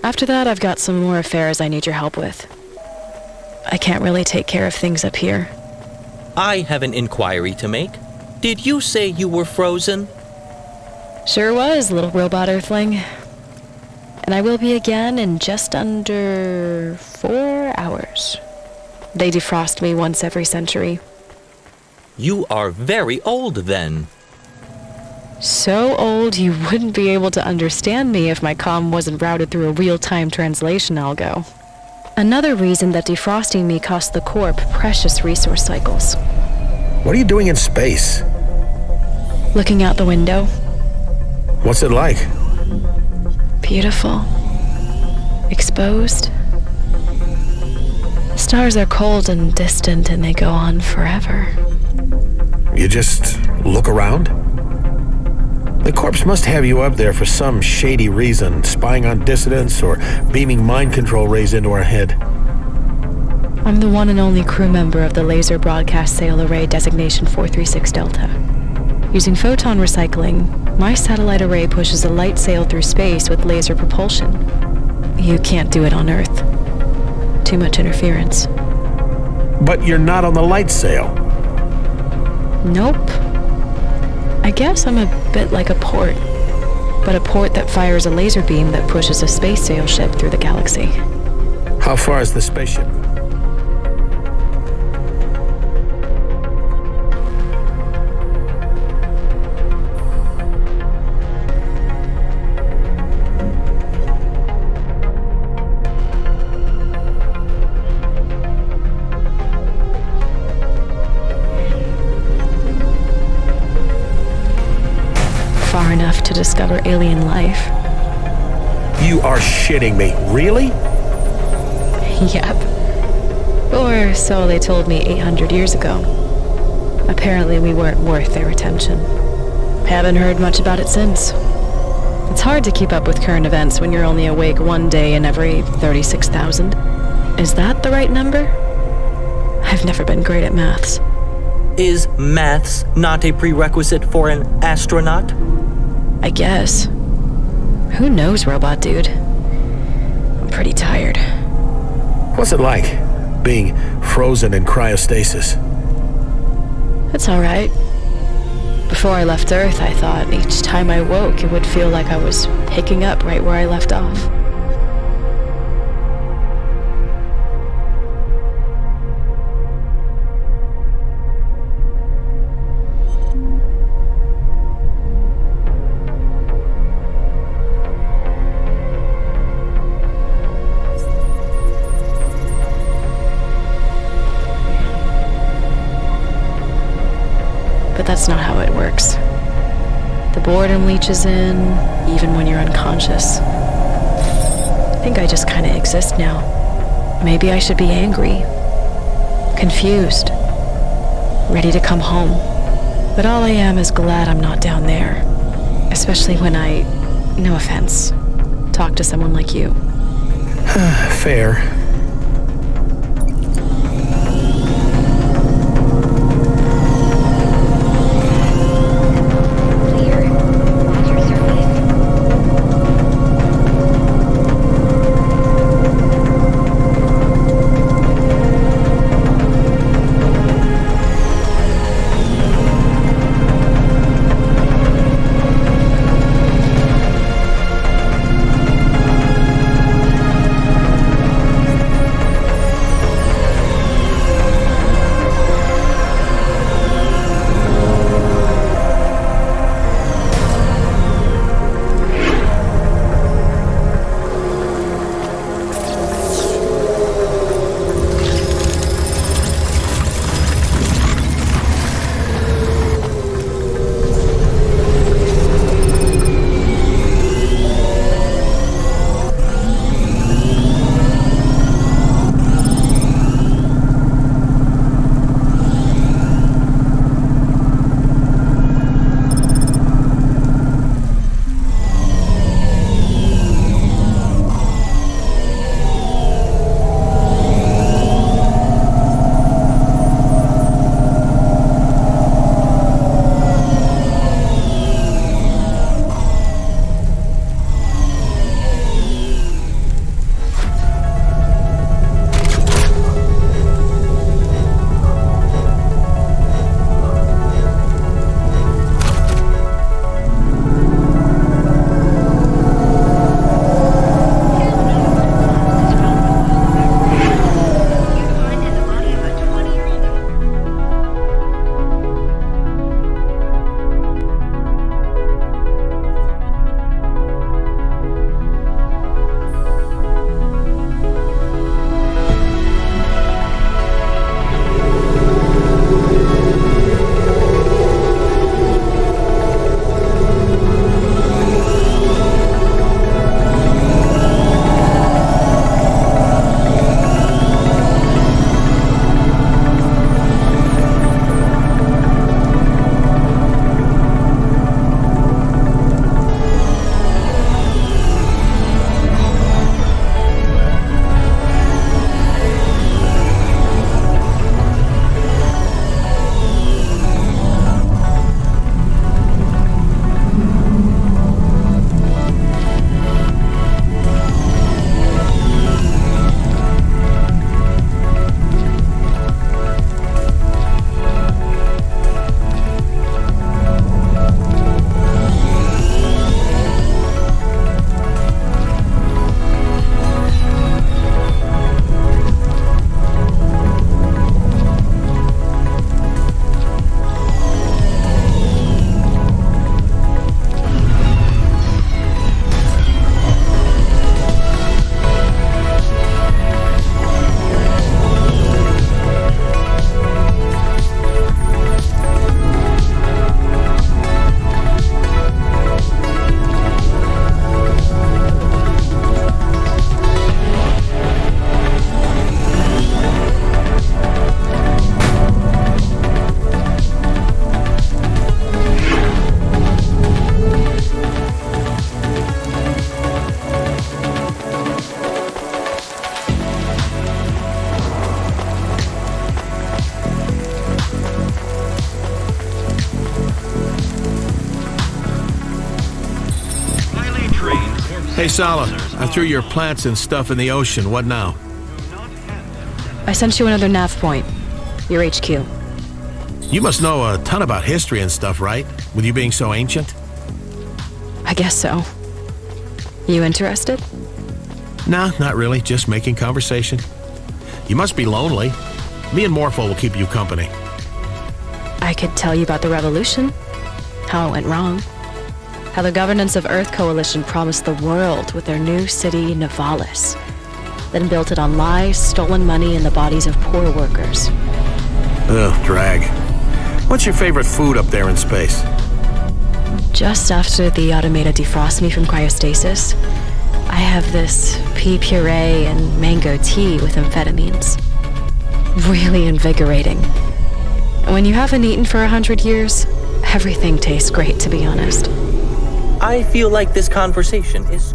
S11: After that, I've got some more affairs I need your help with. I can't really take care of things up here.
S6: I have an inquiry to make. Did you say you were frozen?
S11: Sure was, little robot earthling. And I will be again in just under 4 hours. They defrost me once every century.
S6: You are very old then.
S11: So old you wouldn't be able to understand me if my comm wasn't routed through a real-time translation algo. Another reason that defrosting me cost the Corp precious resource cycles.
S5: What are you doing in space?
S11: Looking out the window.
S5: What's it like?
S11: Beautiful. Exposed. The stars are cold and distant and they go on forever.
S5: You just look around? The corpse must have you up there for some shady reason, spying on dissidents or beaming mind control rays into our head.
S11: I'm the one and only crew member of the Laser Broadcast Sail Array Designation 436 Delta. Using photon recycling, my satellite array pushes a light sail through space with laser propulsion. You can't do it on Earth. Too much interference.
S5: But you're not on the light sail.
S11: Nope. I guess I'm a bit like a port, but a port that fires a laser beam that pushes a space sail ship through the galaxy.
S5: How far is the spaceship?
S11: Far enough to discover alien life.
S5: You are shitting me. Really?
S11: Yep. Or so they told me 800 years ago. Apparently we weren't worth their attention. Haven't heard much about it since. It's hard to keep up with current events when you're only awake one day in every 36,000. Is that the right number? I've never been great at maths.
S6: Is maths not a prerequisite for an astronaut?
S11: I guess. Who knows, robot dude? I'm pretty tired.
S5: What's it like, being frozen in cryostasis?
S11: It's all right. Before I left Earth, I thought each time I woke, it would feel like I was picking up right where I left off. But that's not how it works. The boredom leaches in, even when you're unconscious. I think I just kind of exist now. Maybe I should be angry, confused, ready to come home. But all I am is glad I'm not down there. Especially when I, no offense, talk to someone like you.
S5: Fair. Hey, Sala, I threw your plants and stuff in the ocean. What now?
S11: I sent you another nav point. Your HQ.
S5: You must know a ton about history and stuff, right? With you being so ancient?
S11: I guess so. You interested?
S5: Nah, not really. Just making conversation. You must be lonely. Me and Morpho will keep you company.
S11: I could tell you about the revolution, how it went wrong, how the governance of Earth Coalition promised the world with their new city, Nivalis, then built it on lies, stolen money, and the bodies of poor workers.
S5: Ugh, drag. What's your favorite food up there in space?
S11: Just after the automated defrost me from cryostasis, I have this pea puree and mango tea with amphetamines. Really invigorating. When you haven't eaten for 100 years, everything tastes great, to be honest.
S6: I feel like this conversation is...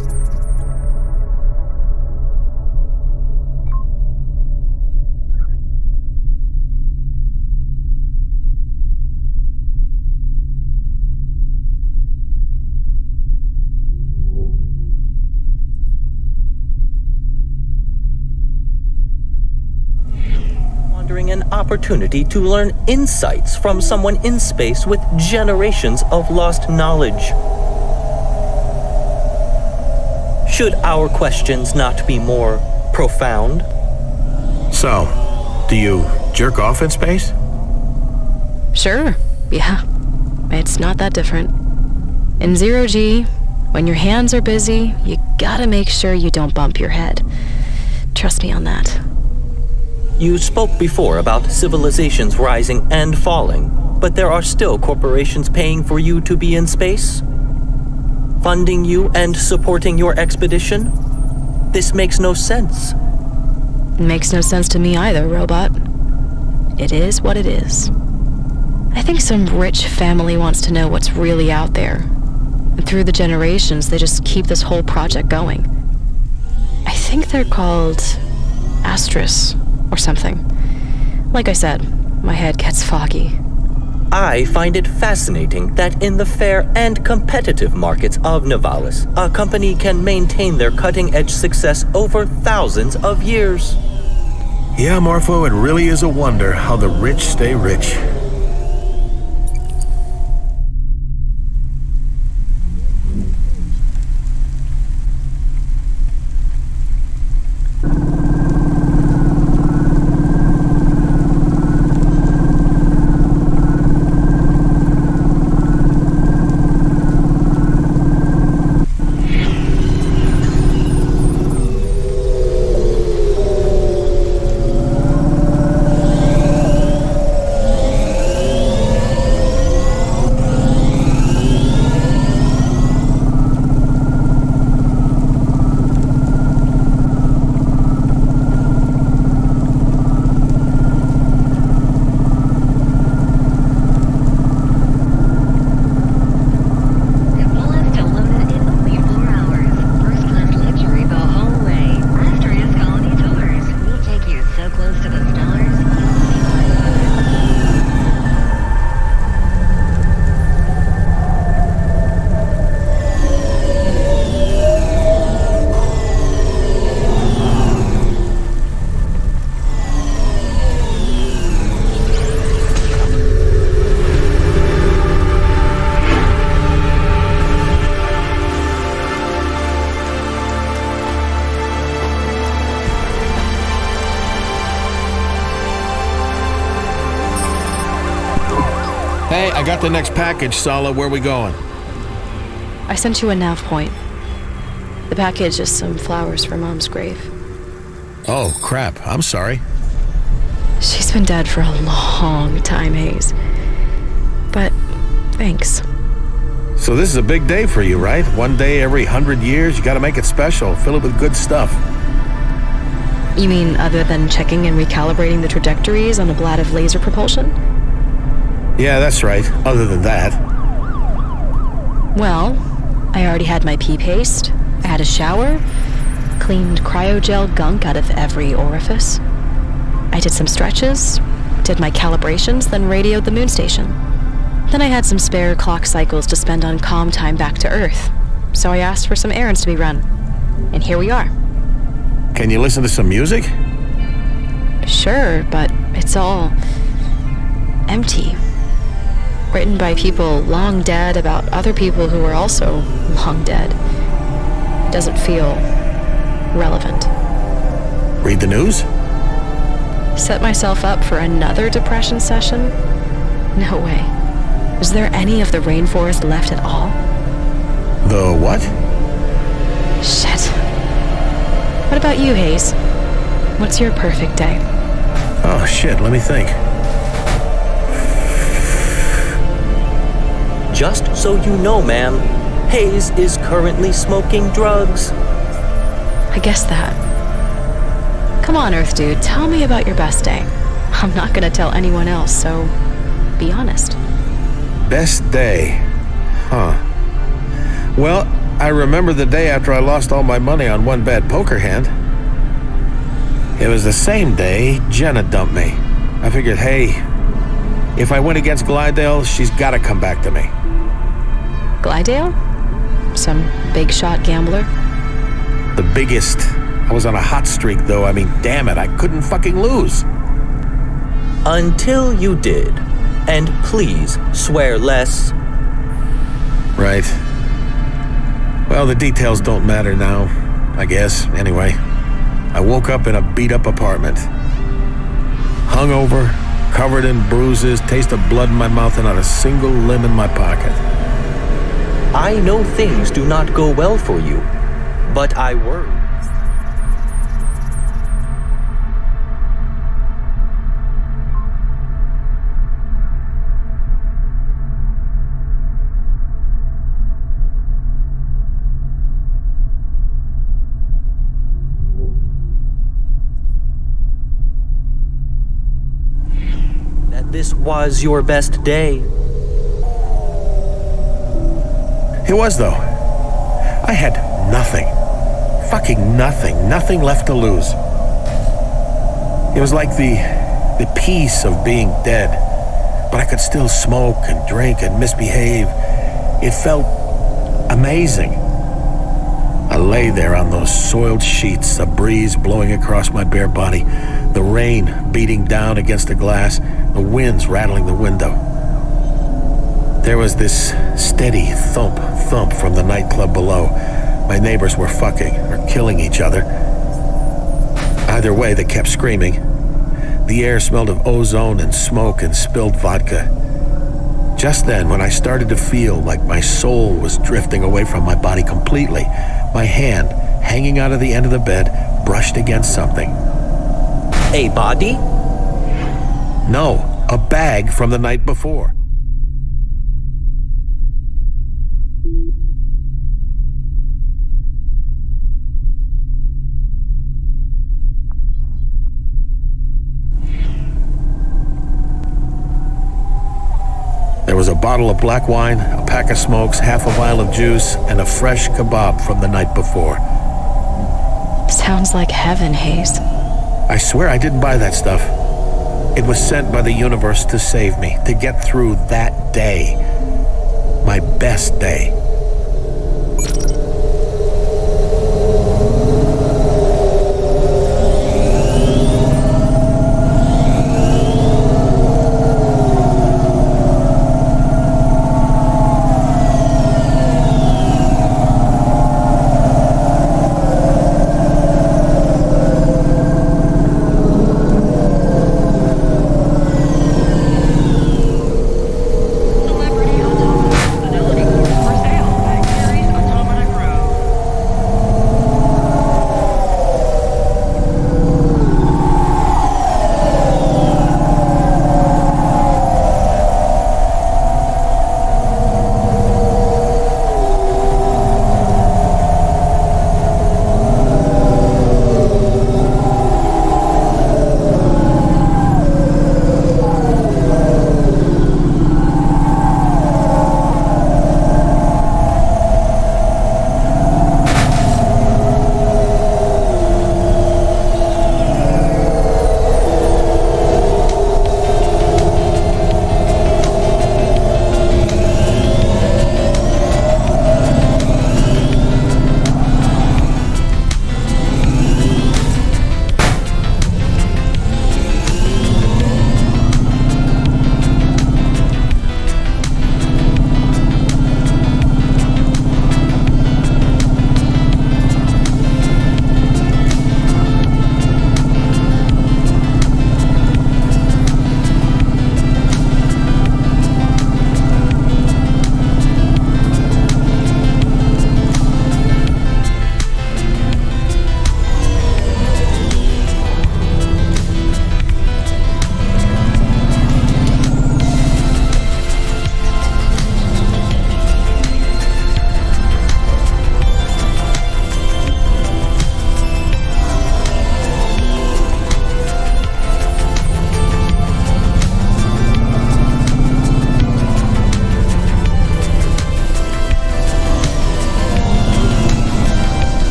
S6: an opportunity to learn insights from someone in space with generations of lost knowledge. Should our questions not be more profound?
S5: So, do you jerk off in space?
S11: Sure, yeah. It's not that different. In Zero G, when your hands are busy, you gotta make sure you don't bump your head. Trust me on that.
S6: You spoke before about civilizations rising and falling, but there are still corporations paying for you to be in space? Funding you and supporting your expedition? This makes no sense.
S11: It makes no sense to me either, robot. It is what it is. I think some rich family wants to know what's really out there. And through the generations, they just keep this whole project going. I think they're called Astris or something. Like I said, my head gets foggy.
S6: I find it fascinating that in the fair and competitive markets of Nivalis, a company can maintain their cutting-edge success over thousands of years.
S5: Yeah, Morpho, it really is a wonder how the rich stay rich. Hey, I got the next package, Sala. Where we going?
S11: I sent you a nav point. The package is some flowers for Mom's grave.
S5: Oh, crap. I'm sorry.
S11: She's been dead for a long time, Hayes. But thanks.
S5: So this is a big day for you, right? One day every 100 years, you gotta make it special. Fill it with good stuff.
S11: You mean other than checking and recalibrating the trajectories on a blade of laser propulsion?
S5: Yeah, that's right. Other than that.
S11: Well, I already had my pee paste. I had a shower. Cleaned cryogel gunk out of every orifice. I did some stretches. Did my calibrations, then radioed the moon station. Then I had some spare clock cycles to spend on calm time back to Earth. so I asked for some errands to be run. And here we are.
S5: Can you listen to some music?
S11: Sure, but it's all empty. Written by people long dead about other people who are also long dead. It doesn't feel relevant.
S5: Read the news?
S11: Set myself up for another depression session? No way. Is there any of the rainforest left at all?
S5: The what?
S11: Shit. What about you, Hayes? What's your perfect day?
S5: Oh shit, let me think.
S6: Just so you know, ma'am, Hayes is currently smoking drugs.
S11: I guess that. Come on, Earth Dude, tell me about your best day. I'm not gonna tell anyone else, so be honest.
S5: Best day? Huh. Well, I remember the day after I lost all my money on one bad poker hand. It was the same day Jenna dumped me. I figured, hey, if I win against Glidale, she's gotta come back to me.
S11: Glidale? Some big shot gambler?
S5: The biggest. I was on a hot streak, though. I mean, damn it, I couldn't fucking lose.
S6: Until you did. And please swear less.
S5: Right. Well, the details don't matter now, I guess. Anyway, I woke up in a beat-up apartment. Hungover, covered in bruises, taste of blood in my mouth, and not a single limb in my pocket.
S6: I know things do not go well for you, but I worry. That this was your best day.
S5: It was, though. I had nothing. Fucking nothing. Nothing left to lose. It was like the peace of being dead. But I could still smoke and drink and misbehave. It felt amazing. I lay there on those soiled sheets, a breeze blowing across my bare body, the rain beating down against the glass, the winds rattling the window. There was this steady thump from the nightclub below. My neighbors were fucking or killing each other. Either way, they kept screaming. The air smelled of ozone and smoke and spilled vodka. Just then, when I started to feel like my soul was drifting away from my body completely, my hand, hanging out of the end of the bed, brushed against something.
S6: A body?
S5: No, a bag from the night before. There was a bottle of black wine, a pack of smokes, half a vial of juice, and a fresh kebab from the night before.
S11: Sounds like heaven, Hayes.
S5: I swear I didn't buy that stuff. It was sent by the universe to save me, to get through that day. My best day.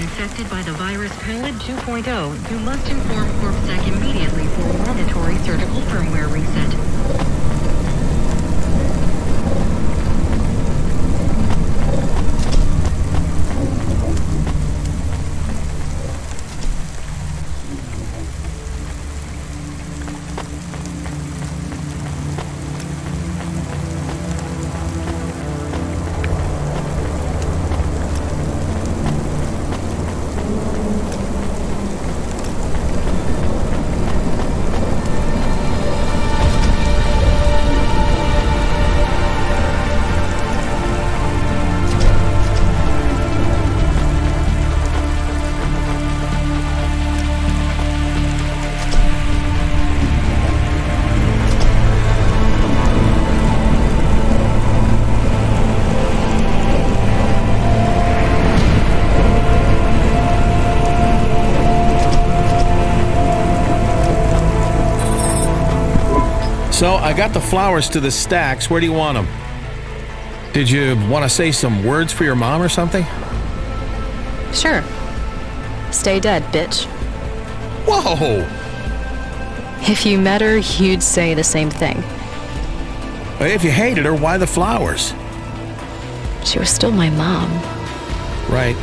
S7: infected by the virus Pallid 2.0, you must inform CorpSec immediately for mandatory surgical firmware reset.
S5: So, I got the flowers to the stacks. Where do you want them? Did you want to say some words for your mom or something?
S11: Sure. Stay dead, bitch.
S5: Whoa!
S11: If you met her, you'd say the same thing.
S5: If you hated her, why the flowers?
S11: She was still my mom.
S5: Right.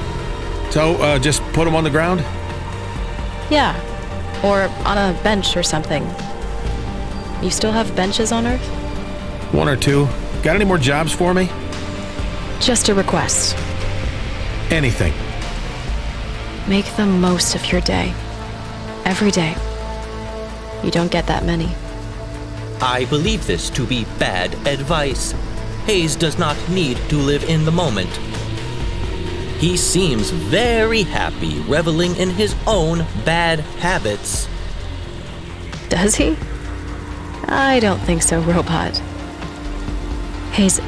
S5: So, just put them on the ground?
S11: Yeah. Or on a bench or something. You still have benches on Earth?
S5: One or two. Got any more jobs for me?
S11: Just a request.
S5: Anything.
S11: Make the most of your day. Every day. You don't get that many.
S6: I believe this to be bad advice. Hayes does not need to live in the moment. He seems very happy reveling in his own bad habits.
S11: Does he? I don't think so, Robot. Hayes,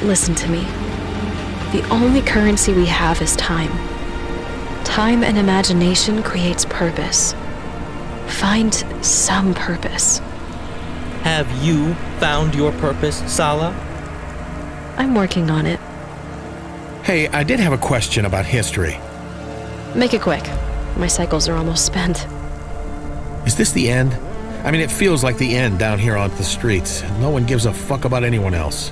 S11: listen to me. The only currency we have is time. Time and imagination creates purpose. Find some purpose.
S6: Have you found your purpose, Sala?
S11: I'm working on it.
S5: Hey, I did have a question about history.
S11: Make it quick. My cycles are almost spent.
S5: Is this the end? I mean, it feels like the end down here on the streets. No one gives a fuck about anyone else.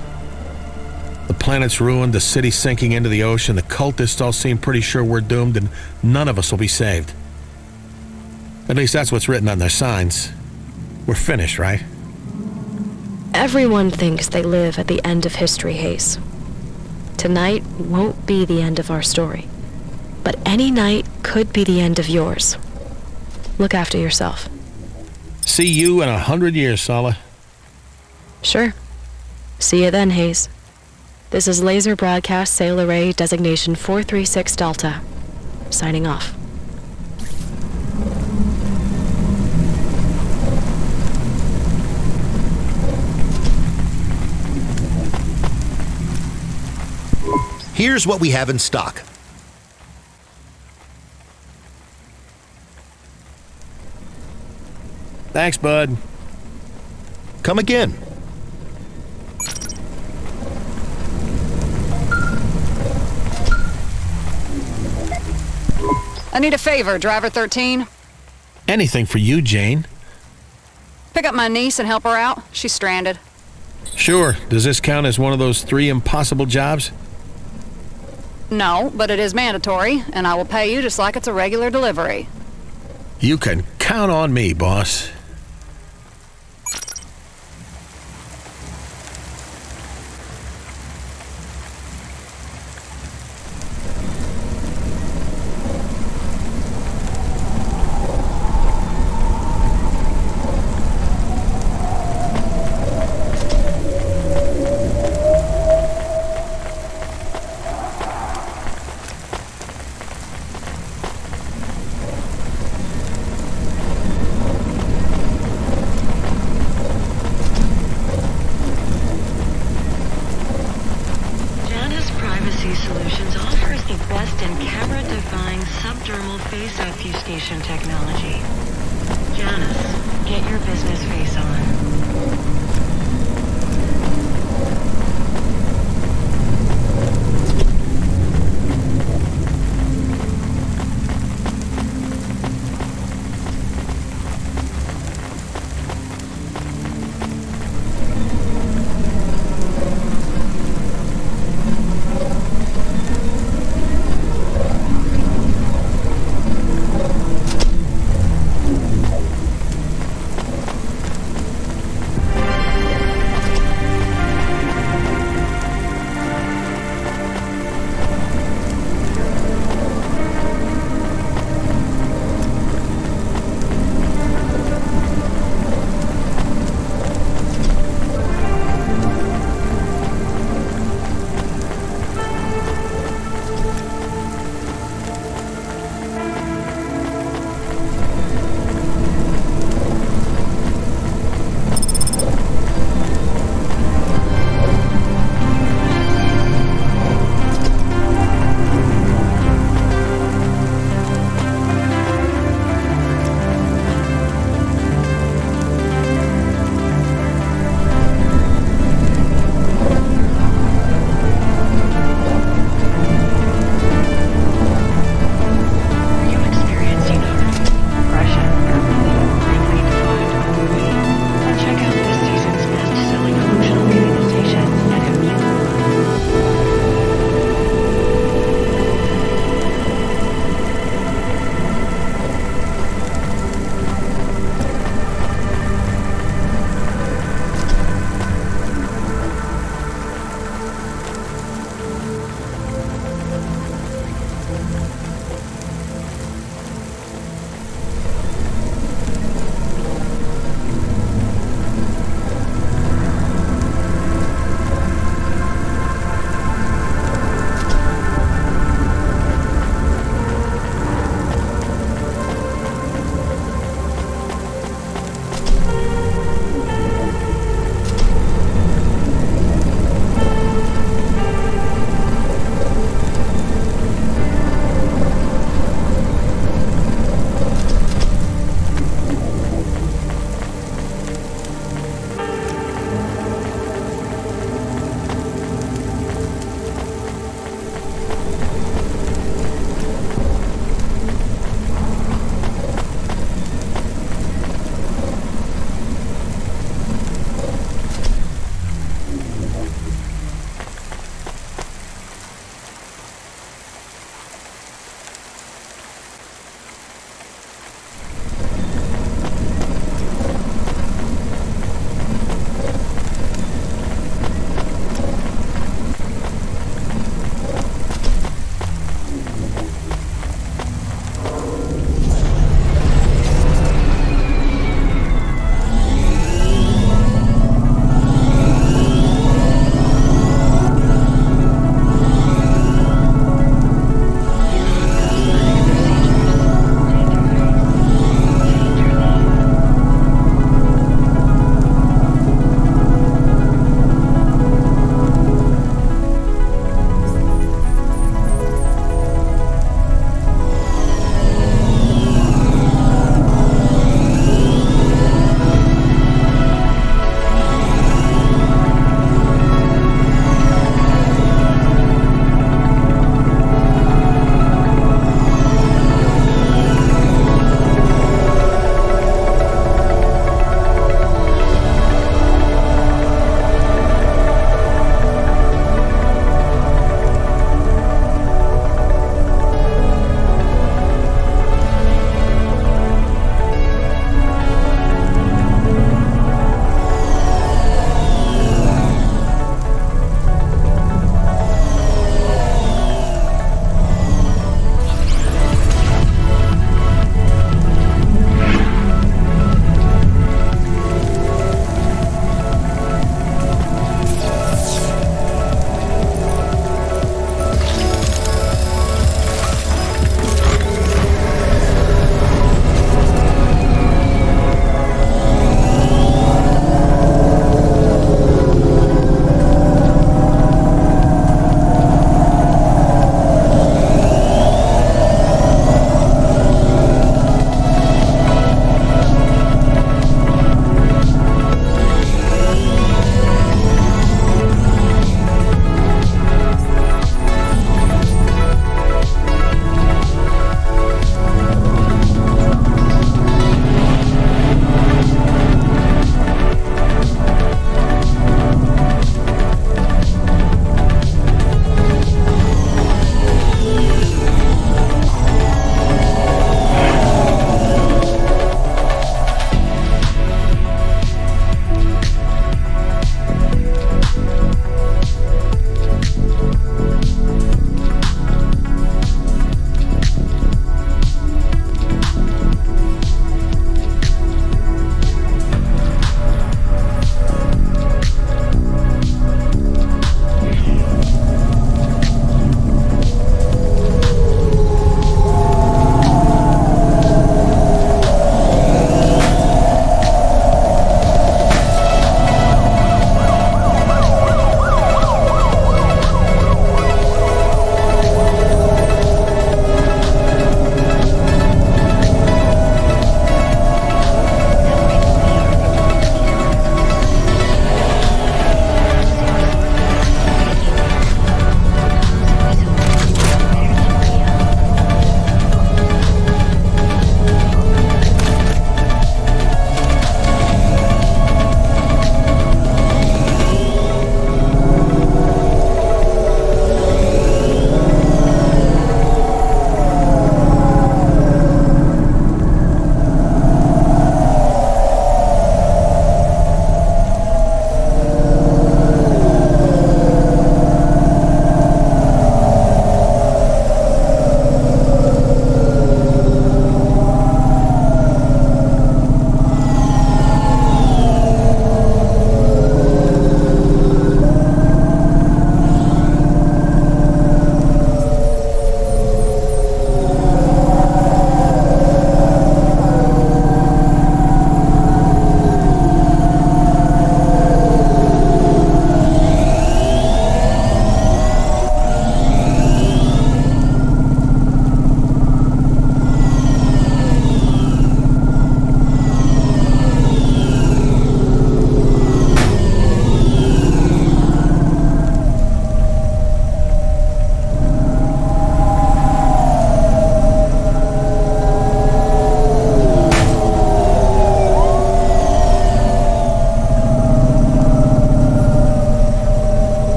S5: The planet's ruined, the city's sinking into the ocean, the cultists all seem pretty sure we're doomed, and none of us will be saved. At least that's what's written on their signs. We're finished, right?
S11: Everyone thinks they live at the end of history, Hayes. Tonight won't be the end of our story. But any night could be the end of yours. Look after yourself.
S5: See you in 100 years, Sala.
S11: Sure. See you then, Hayes. This is Laser Broadcast Sail Array Designation 436 Delta. Signing off.
S12: Here's what we have in stock.
S5: Thanks, bud.
S12: Come again.
S2: I need a favor, Driver 13.
S5: Anything for you, Jane.
S2: Pick up my niece and help her out. She's stranded.
S5: Sure. Does this count as one of those 3 impossible jobs?
S2: No, but it is mandatory, and I will pay you just like it's a regular delivery.
S5: You can count on me, boss.
S7: Technology. Janice, get your business face on.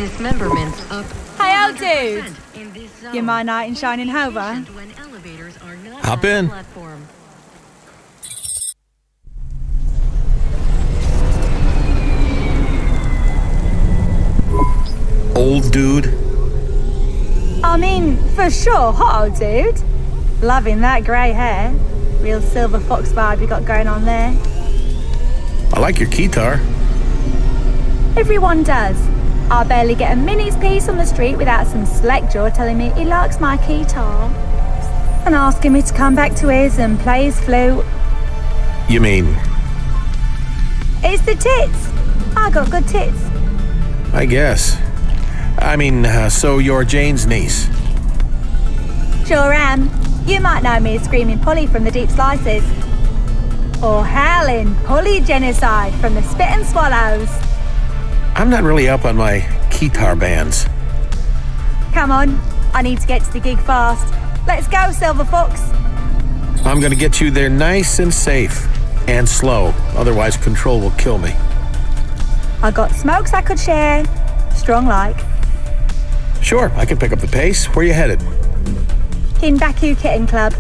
S7: Dismemberments up.
S13: Hey, old dude! You my knight in shining hover?
S5: Hop in. Old dude.
S13: I mean, for sure, hot old dude. Loving that grey hair. Real silver fox vibe you got going on there.
S5: I like your guitar.
S13: Everyone does. I barely get a minute's peace on the street without some slack jaw telling me he likes my guitar and asking me to come back to his and play his flute.
S5: You mean?
S13: It's the tits. I got good tits.
S5: I guess. I mean, so you're Jane's niece?
S13: Sure am. You might know me as Screaming Polly from the Deep Slices. Or Howling Polly Genocide from the Spit and Swallows.
S5: I'm not really up on my guitar bands.
S13: Come on, I need to get to the gig fast. Let's go, Silver Fox.
S5: I'm gonna get you there nice and safe. And slow, otherwise Control will kill me.
S13: I got smokes I could share. Strong like.
S5: Sure, I can pick up the pace. Where you headed?
S13: Kinbaku Kitten Club.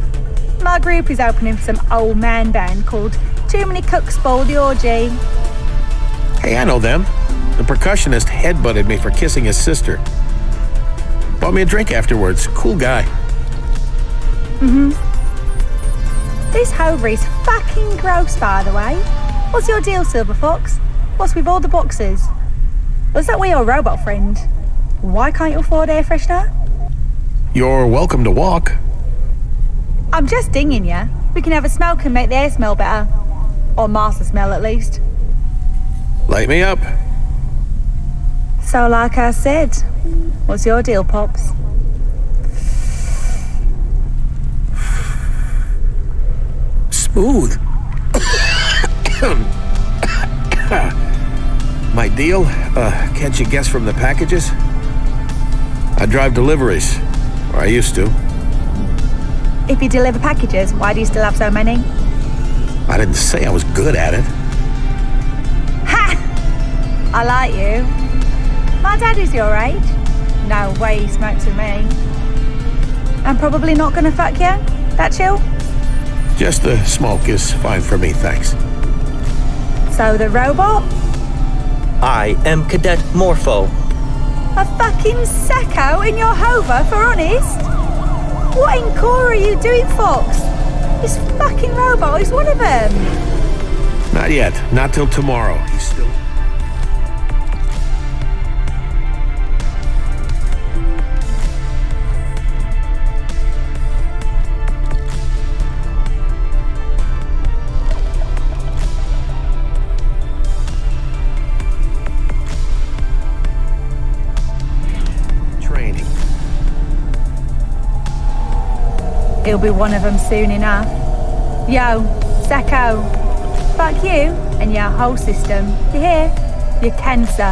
S13: My group is opening for some old man band called Too Many Cooks Spoil the Orgy.
S5: Hey, I know them. The percussionist headbutted me for kissing his sister. Bought me a drink afterwards. Cool guy.
S13: This hover is fucking gross, by the way. What's your deal, Silver Fox? What's with all the boxes? Was that your robot friend? Why can't you afford air freshener?
S5: You're welcome to walk.
S13: I'm just dinging you. We can have a smoke and make the air smell better. Or master smell, at least.
S5: Light me up.
S13: So like I said, what's your deal, Pops?
S5: Smooth. My deal? Can't you guess from the packages? I drive deliveries. Or I used to.
S13: If you deliver packages, why do you still have so many?
S5: I didn't say I was good at it.
S13: Ha! I like you. My dad is your age. No way he smokes with me. I'm probably not gonna fuck you? That chill?
S5: Just the smoke is fine for me, thanks.
S13: So the robot?
S6: I am Cadet Morpho.
S13: A fucking sacco in your hover, for honest? What in core are you doing, Fox? This fucking robot is one of them.
S5: Not yet. Not till tomorrow. He's still...
S13: He'll be one of them soon enough. Yo, Sacco. Fuck you and your whole system. You hear? You're cancer.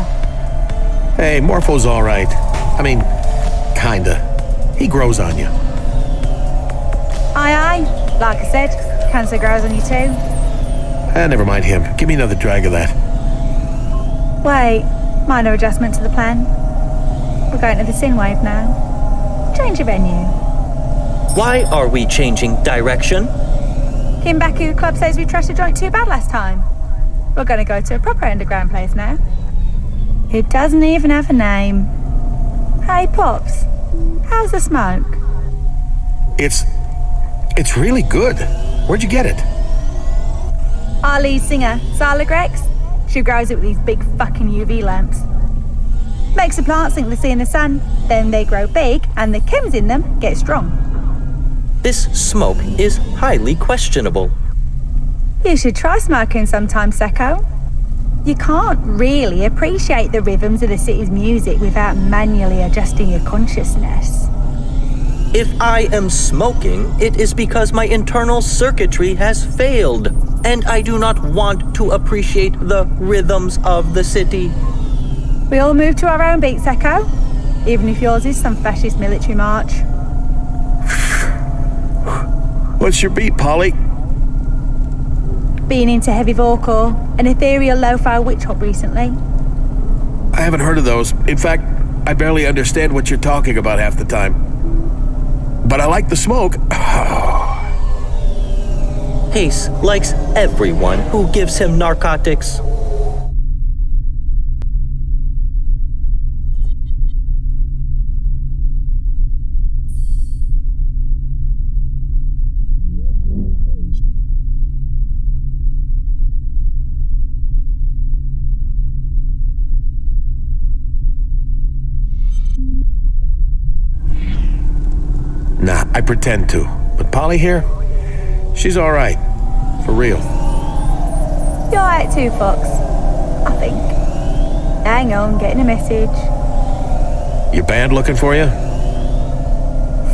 S5: Hey, Morpho's all right. I mean, kinda. He grows on you.
S13: Aye. Like I said, cancer grows on you too.
S5: Never mind him. Give me another drag of that.
S13: Wait, minor adjustment to the plan. We're going to the Synwave now. Change of venue.
S6: Why are we changing direction?
S13: Kinbaku Club says we trashed a joint too bad last time. We're going to go to a proper underground place now. It doesn't even have a name. Hey, Pops. How's the smoke?
S5: It's really good. Where'd you get it?
S13: Our lead singer, Sala Grex. She grows it with these big fucking UV lamps. Makes the plants think they see in the sun, then they grow big and the chems in them get strong.
S6: This smoke is highly questionable.
S13: You should try smoking sometime, Sacco. You can't really appreciate the rhythms of the city's music without manually adjusting your consciousness.
S6: If I am smoking, it is because my internal circuitry has failed, and I do not want to appreciate the rhythms of the city.
S13: We all move to our own beat, Sacco, even if yours is some fascist military march.
S5: What's your beat, Polly?
S13: Being into heavy vocal, an ethereal lo-fi witch hop recently.
S5: I haven't heard of those. In fact, I barely understand what you're talking about half the time. But I like the smoke.
S6: Hayes likes everyone who gives him narcotics.
S5: Nah, I pretend to. But Polly here, she's all right. For real.
S13: You're alright too, Fox. I think. Hang on, getting a message.
S5: Your band looking for you?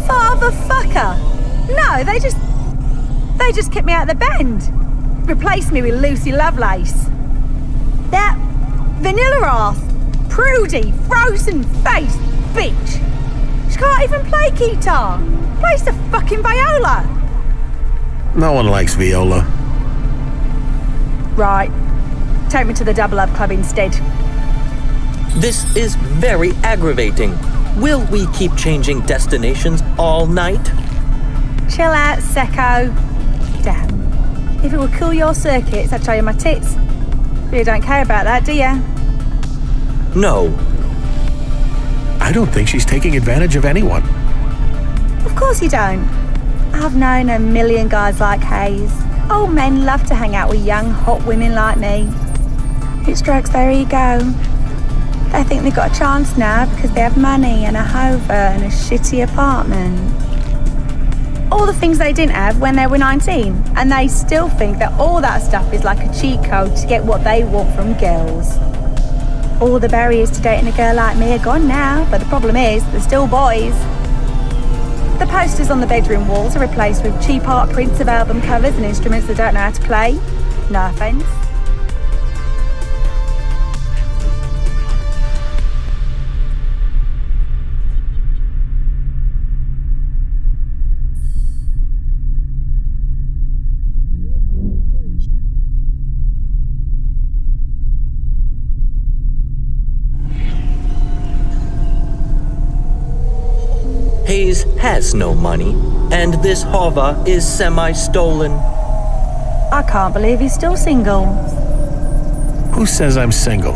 S13: Father fucker! No, they just kicked me out of the band. Replaced me with Lucy Lovelace. That vanilla-ass, prudy, frozen-faced bitch. She can't even play guitar. Plays the fucking viola.
S5: No one likes viola.
S13: Right. Take me to the Double Up Club instead.
S6: This is very aggravating. Will we keep changing destinations all night?
S13: Chill out, Secco. Damn. If it would cool your circuits, I'd show you my tits. But you don't care about that, do you?
S6: No.
S5: I don't think she's taking advantage of anyone.
S13: Of course you don't. I've known a million guys like Hayes. Old men love to hang out with young, hot women like me. It strokes their ego. They think they've got a chance now because they have money and a hover and a shitty apartment. All the things they didn't have when they were 19. And they still think that all that stuff is like a cheat code to get what they want from girls. All the barriers to dating a girl like me are gone now, but the problem is, they're still boys. The posters on the bedroom walls are replaced with cheap art prints of album covers and instruments they don't know how to play. No offence.
S6: Hayes has no money, and this Hova is semi-stolen.
S13: I can't believe he's still single.
S5: Who says I'm single?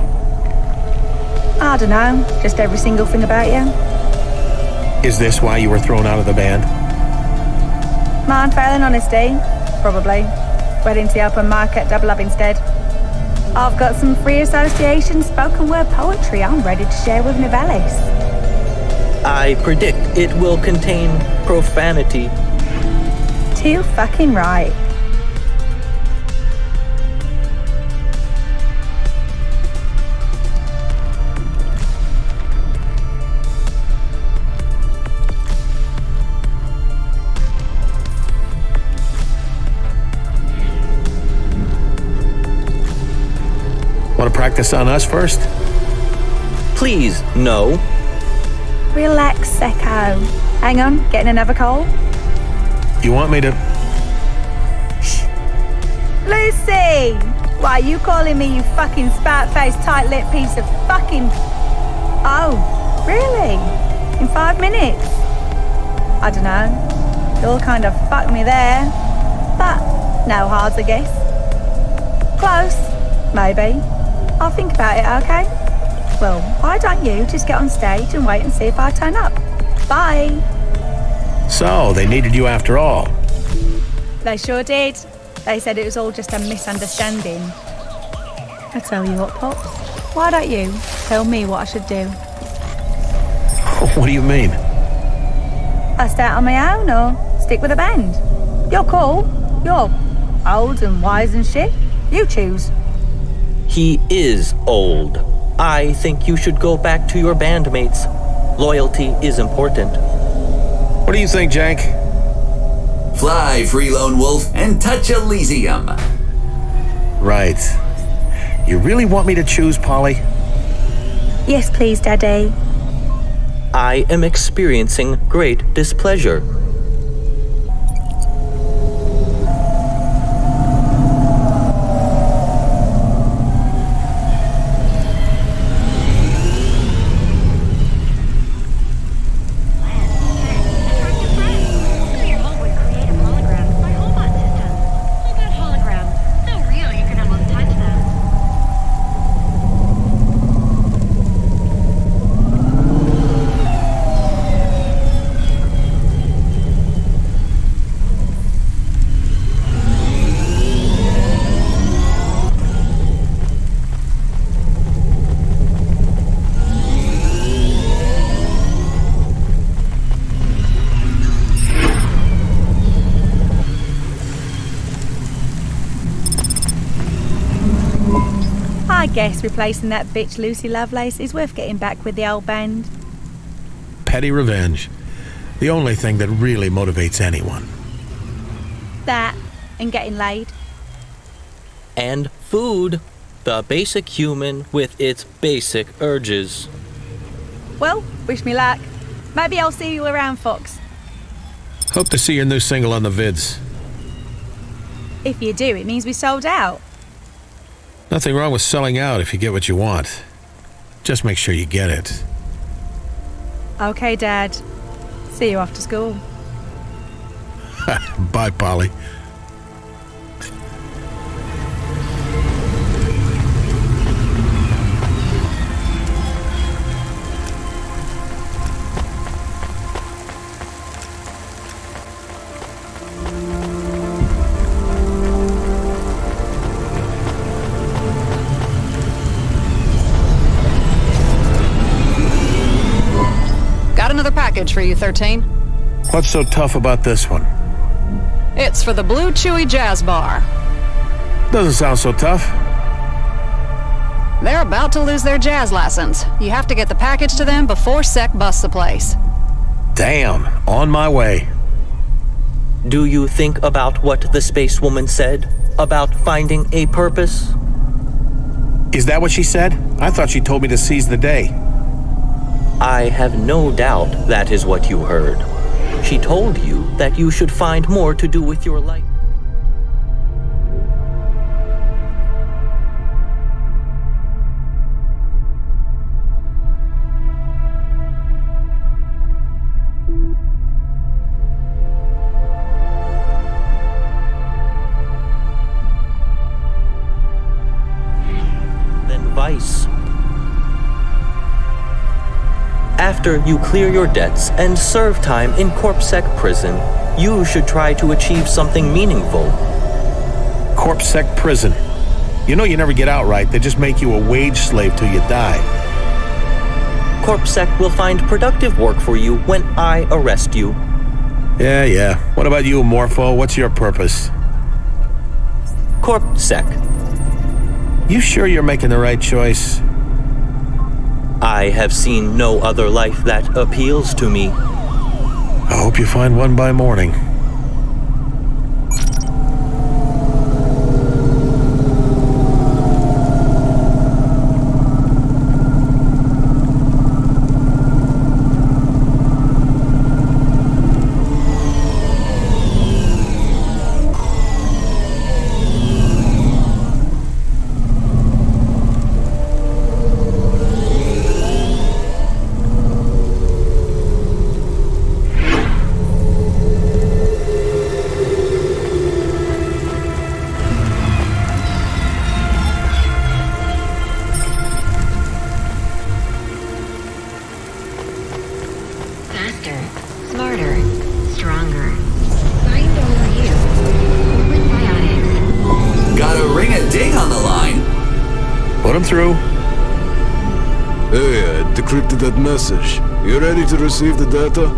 S13: I don't know, just every single thing about you.
S5: Is this why you were thrown out of the band?
S13: Mind failing honesty? Probably. Went into the open market, double up instead. I've got some free association spoken word poetry I'm ready to share with Novellis.
S6: I predict it will contain profanity.
S13: Too fucking right.
S5: Want to practice on us first?
S6: Please, no.
S13: Relax, Secco. Hang on, getting another call?
S5: You want me to...
S13: Shh. Lucy! Why are you calling me, you fucking spout-faced, tight-lipped piece of fucking... Oh, really? In 5 minutes? I don't know. You all kind of fucked me there. But no hards, I guess. Close. Maybe. I'll think about it, okay? Well, why don't you just get on stage and wait and see if I turn up? Bye.
S5: So, they needed you after all.
S13: They sure did. They said it was all just a misunderstanding. I tell you what, Pops. Why don't you tell me what I should do?
S5: What do you mean?
S13: I start on my own or stick with a band? You're cool. You're old and wise and shit. You choose.
S6: He is old. I think you should go back to your bandmates. Loyalty is important.
S5: What do you think, Jank?
S8: Fly, free lone wolf, and touch Elysium.
S5: Right. You really want me to choose, Polly?
S13: Yes, please, Daddy.
S6: I am experiencing great displeasure.
S13: guess replacing that bitch Lucy Lovelace is worth getting back with the old band.
S5: Petty revenge. The only thing that really motivates anyone.
S13: That and getting laid.
S6: And food. The basic human with its basic urges.
S13: Well, wish me luck. Maybe I'll see you around, Fox.
S5: Hope to see your new single on the vids.
S13: If you do, it means we sold out.
S5: Nothing wrong with selling out if you get what you want. Just make sure you get it.
S13: Okay, Dad. See you after school.
S5: Bye, Polly.
S2: Got another package for you, 13.
S5: What's so tough about this one?
S2: It's for the Blue Chewy Jazz Bar.
S5: Doesn't sound so tough.
S2: They're about to lose their jazz license. You have to get the package to them before Sec busts the place.
S5: Damn, on my way.
S6: Do you think about what the space woman said? About finding a purpose?
S5: Is that what she said? I thought she told me to seize the day.
S6: I have no doubt that is what you heard. She told you that you should find more to do with your life. Then vice. After you clear your debts and serve time in CorpSec prison, you should try to achieve something meaningful.
S5: CorpSec prison. You know you never get out right. They just make you a wage slave till you die.
S6: CorpSec will find productive work for you when I arrest you.
S5: Yeah. What about you, Morpho? What's your purpose?
S6: CorpSec.
S5: You sure you're making the right choice?
S6: I have seen no other life that appeals to me.
S5: I hope you find one by morning. Through.
S10: Hey, I decrypted that message. You ready to receive the data?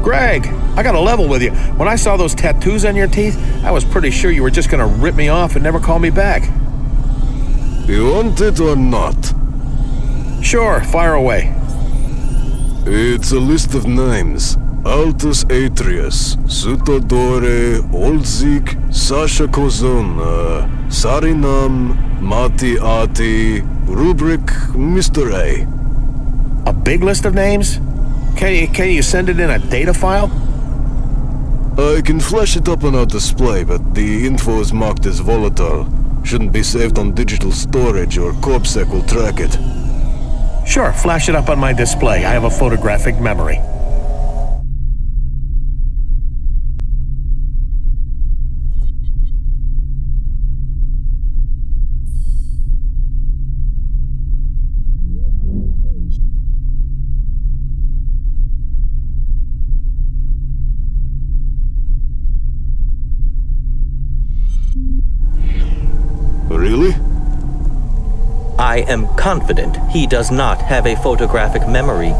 S5: Greg, I got a level with you. When I saw those tattoos on your teeth, I was pretty sure you were just gonna rip me off and never call me back.
S10: You want it or not?
S5: Sure, fire away.
S10: It's a list of names. Altus Atrius, Sutodore, Olzik, Sasha Kozon, Sarinam, Mati Ati, Rubric, Mr. A.
S5: A big list of names? Can you send it in a data file?
S10: I can flash it up on our display, but the info is marked as volatile. Shouldn't be saved on digital storage or CorpSec will track it.
S5: Sure, flash it up on my display. I have a photographic memory.
S10: Really?
S6: I am confident he does not have a photographic memory.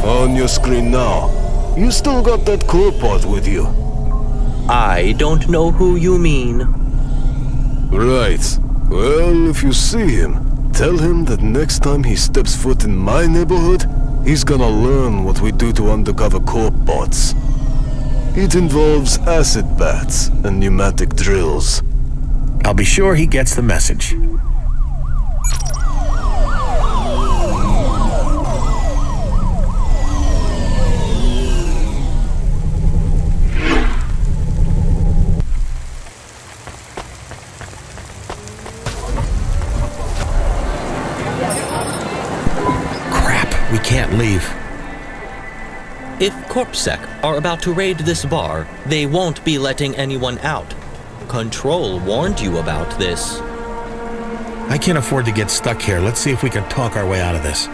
S10: On your screen now. You still got that core pod with you.
S6: I don't know who you mean.
S10: Right. Well, if you see him, tell him that next time he steps foot in my neighborhood, he's gonna learn what we do to undercover corp bots. It involves acid bats and pneumatic drills.
S5: I'll be sure he gets the message. We can't leave.
S6: If CorpSec are about to raid this bar, they won't be letting anyone out. Control warned you about this.
S5: I can't afford to get stuck here. Let's see if we can talk our way out of this.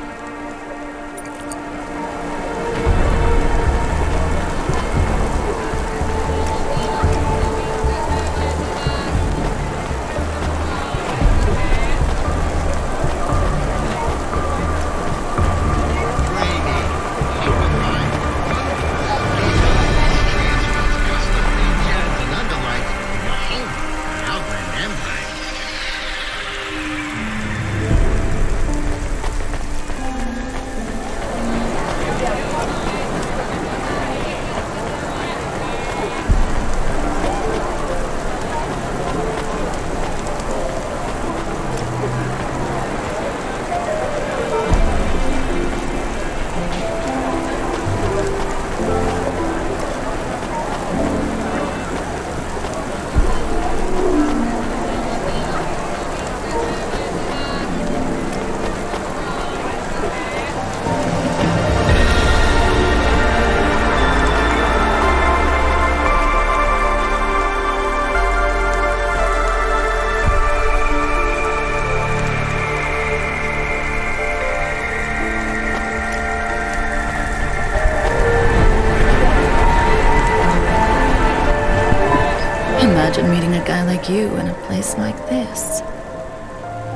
S14: Imagine meeting a guy like you in a place like this.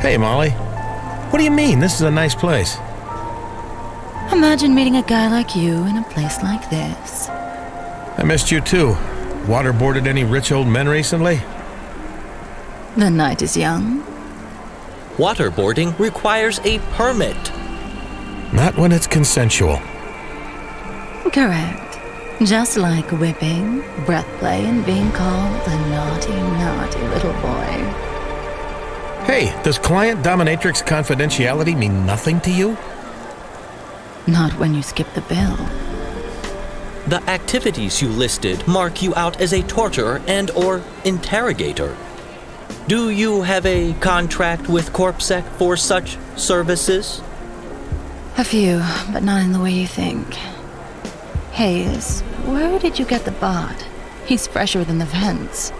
S5: Hey, Molly. What do you mean? This is a nice place.
S14: Imagine meeting a guy like you in a place like this.
S5: I missed you too. Waterboarded any rich old men recently?
S14: The night is young.
S6: Waterboarding requires a permit.
S5: Not when it's consensual.
S14: Correct. Just like whipping, breath play, and being called a naughty, naughty little boy.
S5: Hey, does client dominatrix confidentiality mean nothing to you?
S14: Not when you skip the bill.
S6: The activities you listed mark you out as a torturer and/or interrogator. Do you have a contract with CorpSec for such services?
S14: A few, but not in the way you think. Hayes, where did you get the bot? He's fresher than the vents.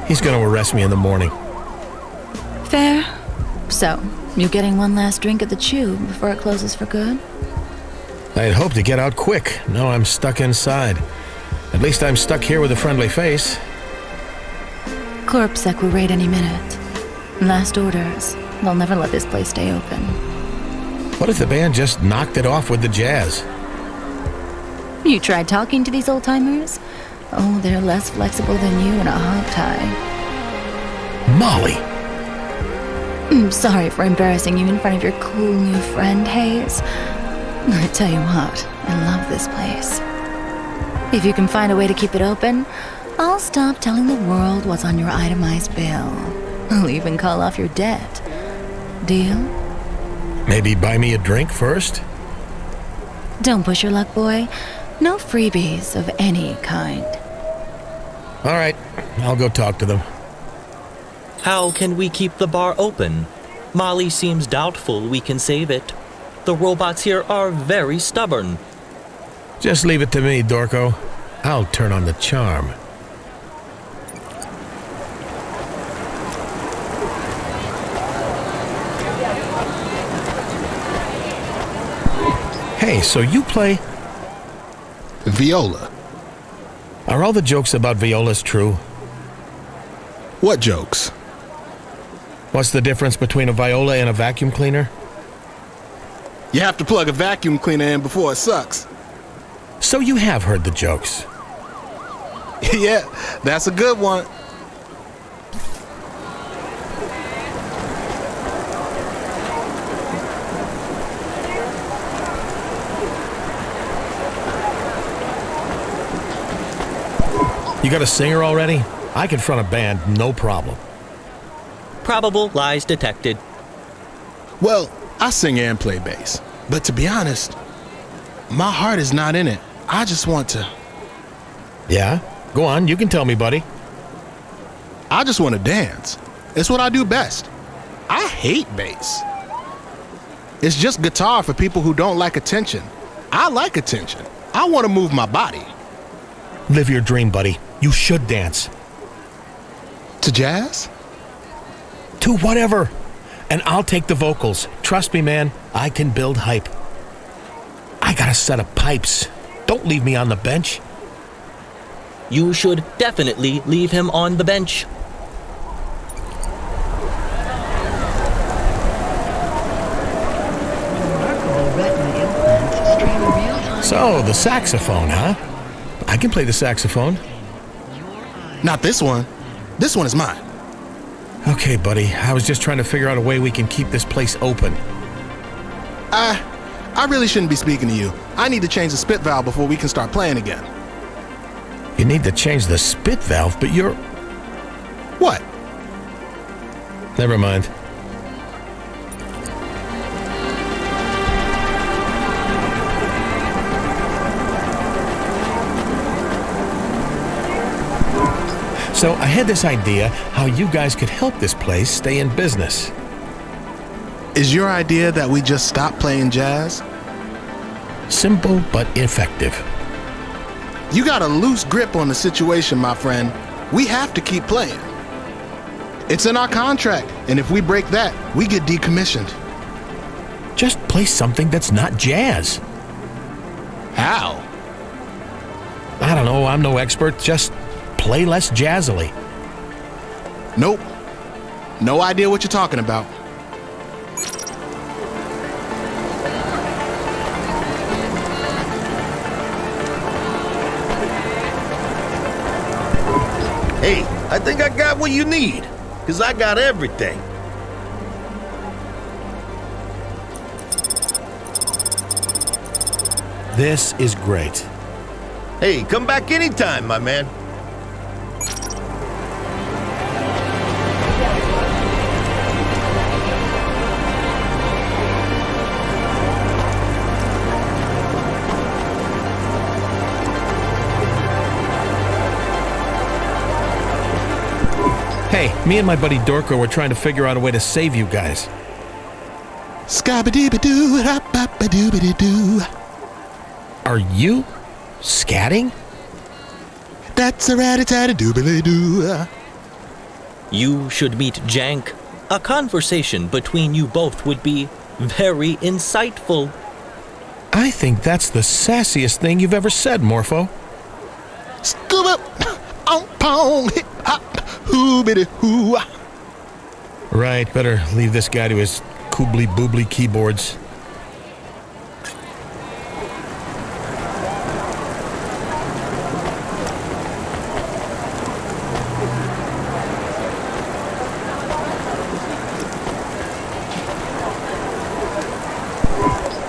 S5: He's gonna arrest me in the morning.
S14: Fair. So, you getting one last drink at the Tube before it closes for good?
S5: I'd hope to get out quick. No, I'm stuck inside. At least I'm stuck here with a friendly face.
S14: CorpSec will raid any minute. Last orders. They'll never let this place stay open.
S5: What if the band just knocked it off with the jazz?
S14: You tried talking to these old-timers? Oh, they're less flexible than you in a hog tie.
S5: Molly!
S14: I'm sorry for embarrassing you in front of your cool new friend, Hayes. I tell you what, I love this place. If you can find a way to keep it open, I'll stop telling the world what's on your itemized bill. I'll even call off your debt. Deal?
S5: Maybe buy me a drink first?
S14: Don't push your luck, boy. No freebies of any kind.
S5: All right, I'll go talk to them.
S6: How can we keep the bar open? Molly seems doubtful we can save it. The robots here are very stubborn.
S5: Just leave it to me, Dorco. I'll turn on the charm. Hey, so you play
S15: viola.
S5: Are all the jokes about violas true?
S15: What jokes?
S5: What's the difference between a viola and a vacuum cleaner?
S15: You have to plug a vacuum cleaner in before it sucks.
S5: So you have heard the jokes.
S15: Yeah, that's a good one.
S5: You got a singer already? I can front a band, no problem.
S6: Probable lies detected.
S15: Well, I sing and play bass. But to be honest, my heart is not in it. I just want to...
S5: Yeah? Go on, you can tell me, buddy.
S15: I just want to dance. It's what I do best. I hate bass. It's just guitar for people who don't like attention. I like attention. I want to move my body.
S5: Live your dream, buddy. You should dance.
S15: To jazz?
S5: To whatever. And I'll take the vocals. Trust me, man, I can build hype. I got a set of pipes. Don't leave me on the bench.
S6: You should definitely leave him on the bench.
S5: So, the saxophone, huh? I can play the saxophone.
S15: Not this one. This one is mine.
S5: Okay, buddy. I was just trying to figure out a way we can keep this place open.
S15: I really shouldn't be speaking to you. I need to change the spit valve before we can start playing again.
S5: You need to change the spit valve, but you're...
S15: What?
S5: Never mind. So I had this idea how you guys could help this place stay in business.
S15: Is your idea that we just stop playing jazz?
S5: Simple but effective.
S15: You got a loose grip on the situation, my friend. We have to keep playing. It's in our contract, and if we break that, we get decommissioned.
S5: Just play something that's not jazz.
S15: How?
S5: I don't know, I'm no expert. Just play less jazzily.
S15: Nope. No idea what you're talking about.
S16: Hey, I think I got what you need, 'cause I got everything.
S5: This is great.
S16: Hey, come back anytime, my man.
S5: Hey, me and my buddy Dorko were trying to figure out a way to save you guys.
S15: Scabba-dibba-doo, da-ba-ba-doo-ba-doo.
S5: Are you scatting?
S15: That's a rat-a-tat-a-doo-ba-doo.
S6: You should meet Jank. A conversation between you both would be very insightful.
S5: I think that's the sassiest thing you've ever said, Morpho.
S15: Scuba, pong, hip hop, hoo-biddy-hoo.
S5: Right, better leave this guy to his koobly-boobly keyboards.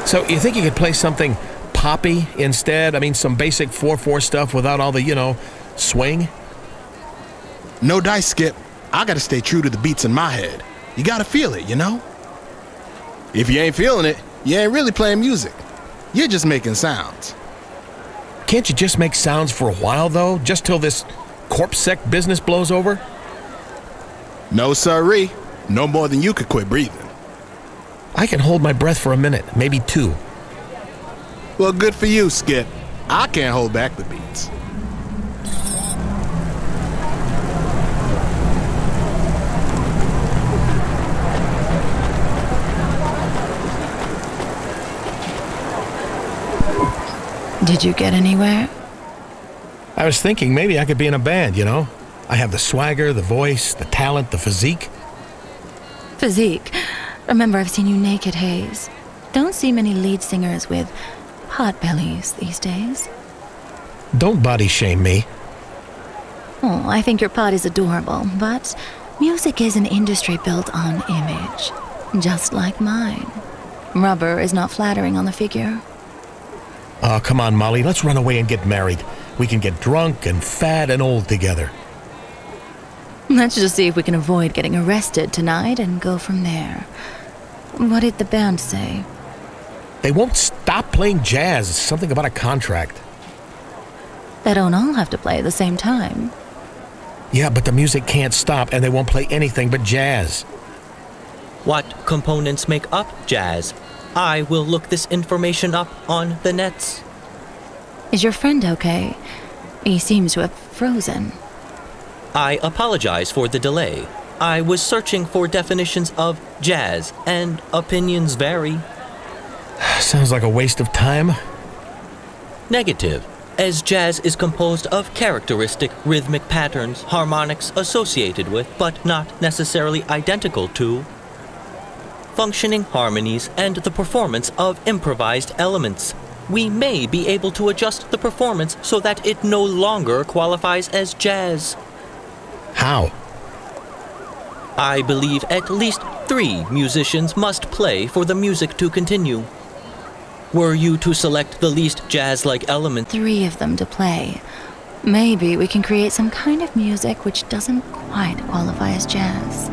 S5: So, you think you could play something poppy instead? I mean, some basic 4/4 stuff without all the, swing?
S15: No dice, Skip. I gotta stay true to the beats in my head. You gotta feel it, you know? If you ain't feeling it, you ain't really playing music. You're just making sounds.
S5: Can't you just make sounds for a while, though? Just till this corpsec business blows over?
S15: No, sirree. No more than you could quit breathing.
S5: I can hold my breath for a minute, maybe two.
S15: Well, good for you, Skip. I can't hold back the beats.
S14: Did you get anywhere?
S5: I was thinking maybe I could be in a band, I have the swagger, the voice, the talent, the physique.
S14: Physique. Remember, I've seen you naked, Hayes. Don't see many lead singers with hot bellies these days.
S5: Don't body shame me.
S14: Oh, I think your pot is adorable, but music is an industry built on image, just like mine. Rubber is not flattering on the figure.
S5: Oh, come on, Molly, let's run away and get married. We can get drunk and fat and old together.
S14: Let's just see if we can avoid getting arrested tonight and go from there. What did the band say?
S5: They won't stop playing jazz. It's something about a contract.
S14: They don't all have to play at the same time.
S5: Yeah, but the music can't stop, and they won't play anything but jazz.
S6: What components make up jazz? I will look this information up on the nets.
S14: Is your friend okay? He seems to have frozen.
S6: I apologize for the delay. I was searching for definitions of jazz, and opinions vary.
S5: Sounds like a waste of time.
S6: Negative, as jazz is composed of characteristic rhythmic patterns, harmonics associated with, but not necessarily identical to, functioning harmonies and the performance of improvised elements. We may be able to adjust the performance so that it no longer qualifies as jazz.
S5: How?
S6: I believe at least 3 musicians must play for the music to continue. Were you to select the least jazz-like element?
S14: 3 of them to play. Maybe we can create some kind of music which doesn't quite qualify as jazz.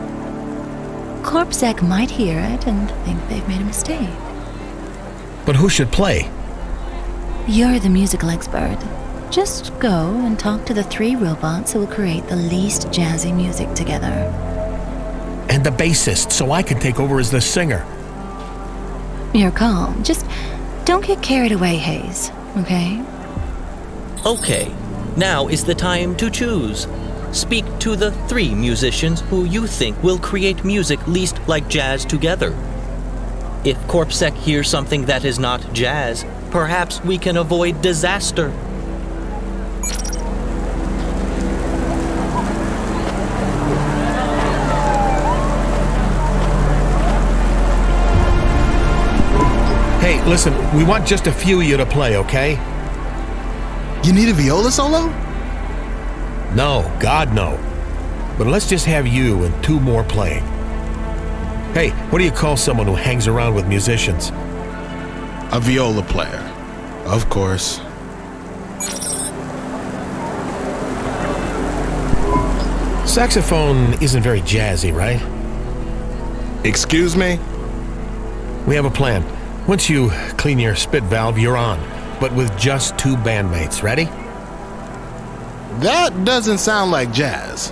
S14: Corpsec might hear it and think they've made a mistake.
S5: But who should play?
S14: You're the musical expert. Just go and talk to the 3 robots who will create the least jazzy music together.
S5: And the bassist, so I can take over as the singer.
S14: Your call. Just don't get carried away, Hayes, okay?
S6: Okay, now is the time to choose. Speak to the 3 musicians who you think will create music least like jazz together. If Corpsec hears something that is not jazz, perhaps we can avoid disaster.
S5: Hey, listen, we want just a few of you to play, okay?
S15: You need a viola solo?
S5: No, God, no. But let's just have you and 2 more playing. Hey, what do you call someone who hangs around with musicians?
S15: A viola player, of course.
S5: Saxophone isn't very jazzy, right?
S15: Excuse me?
S5: We have a plan. Once you clean your spit valve, you're on. But with just 2 bandmates. Ready?
S15: That doesn't sound like jazz.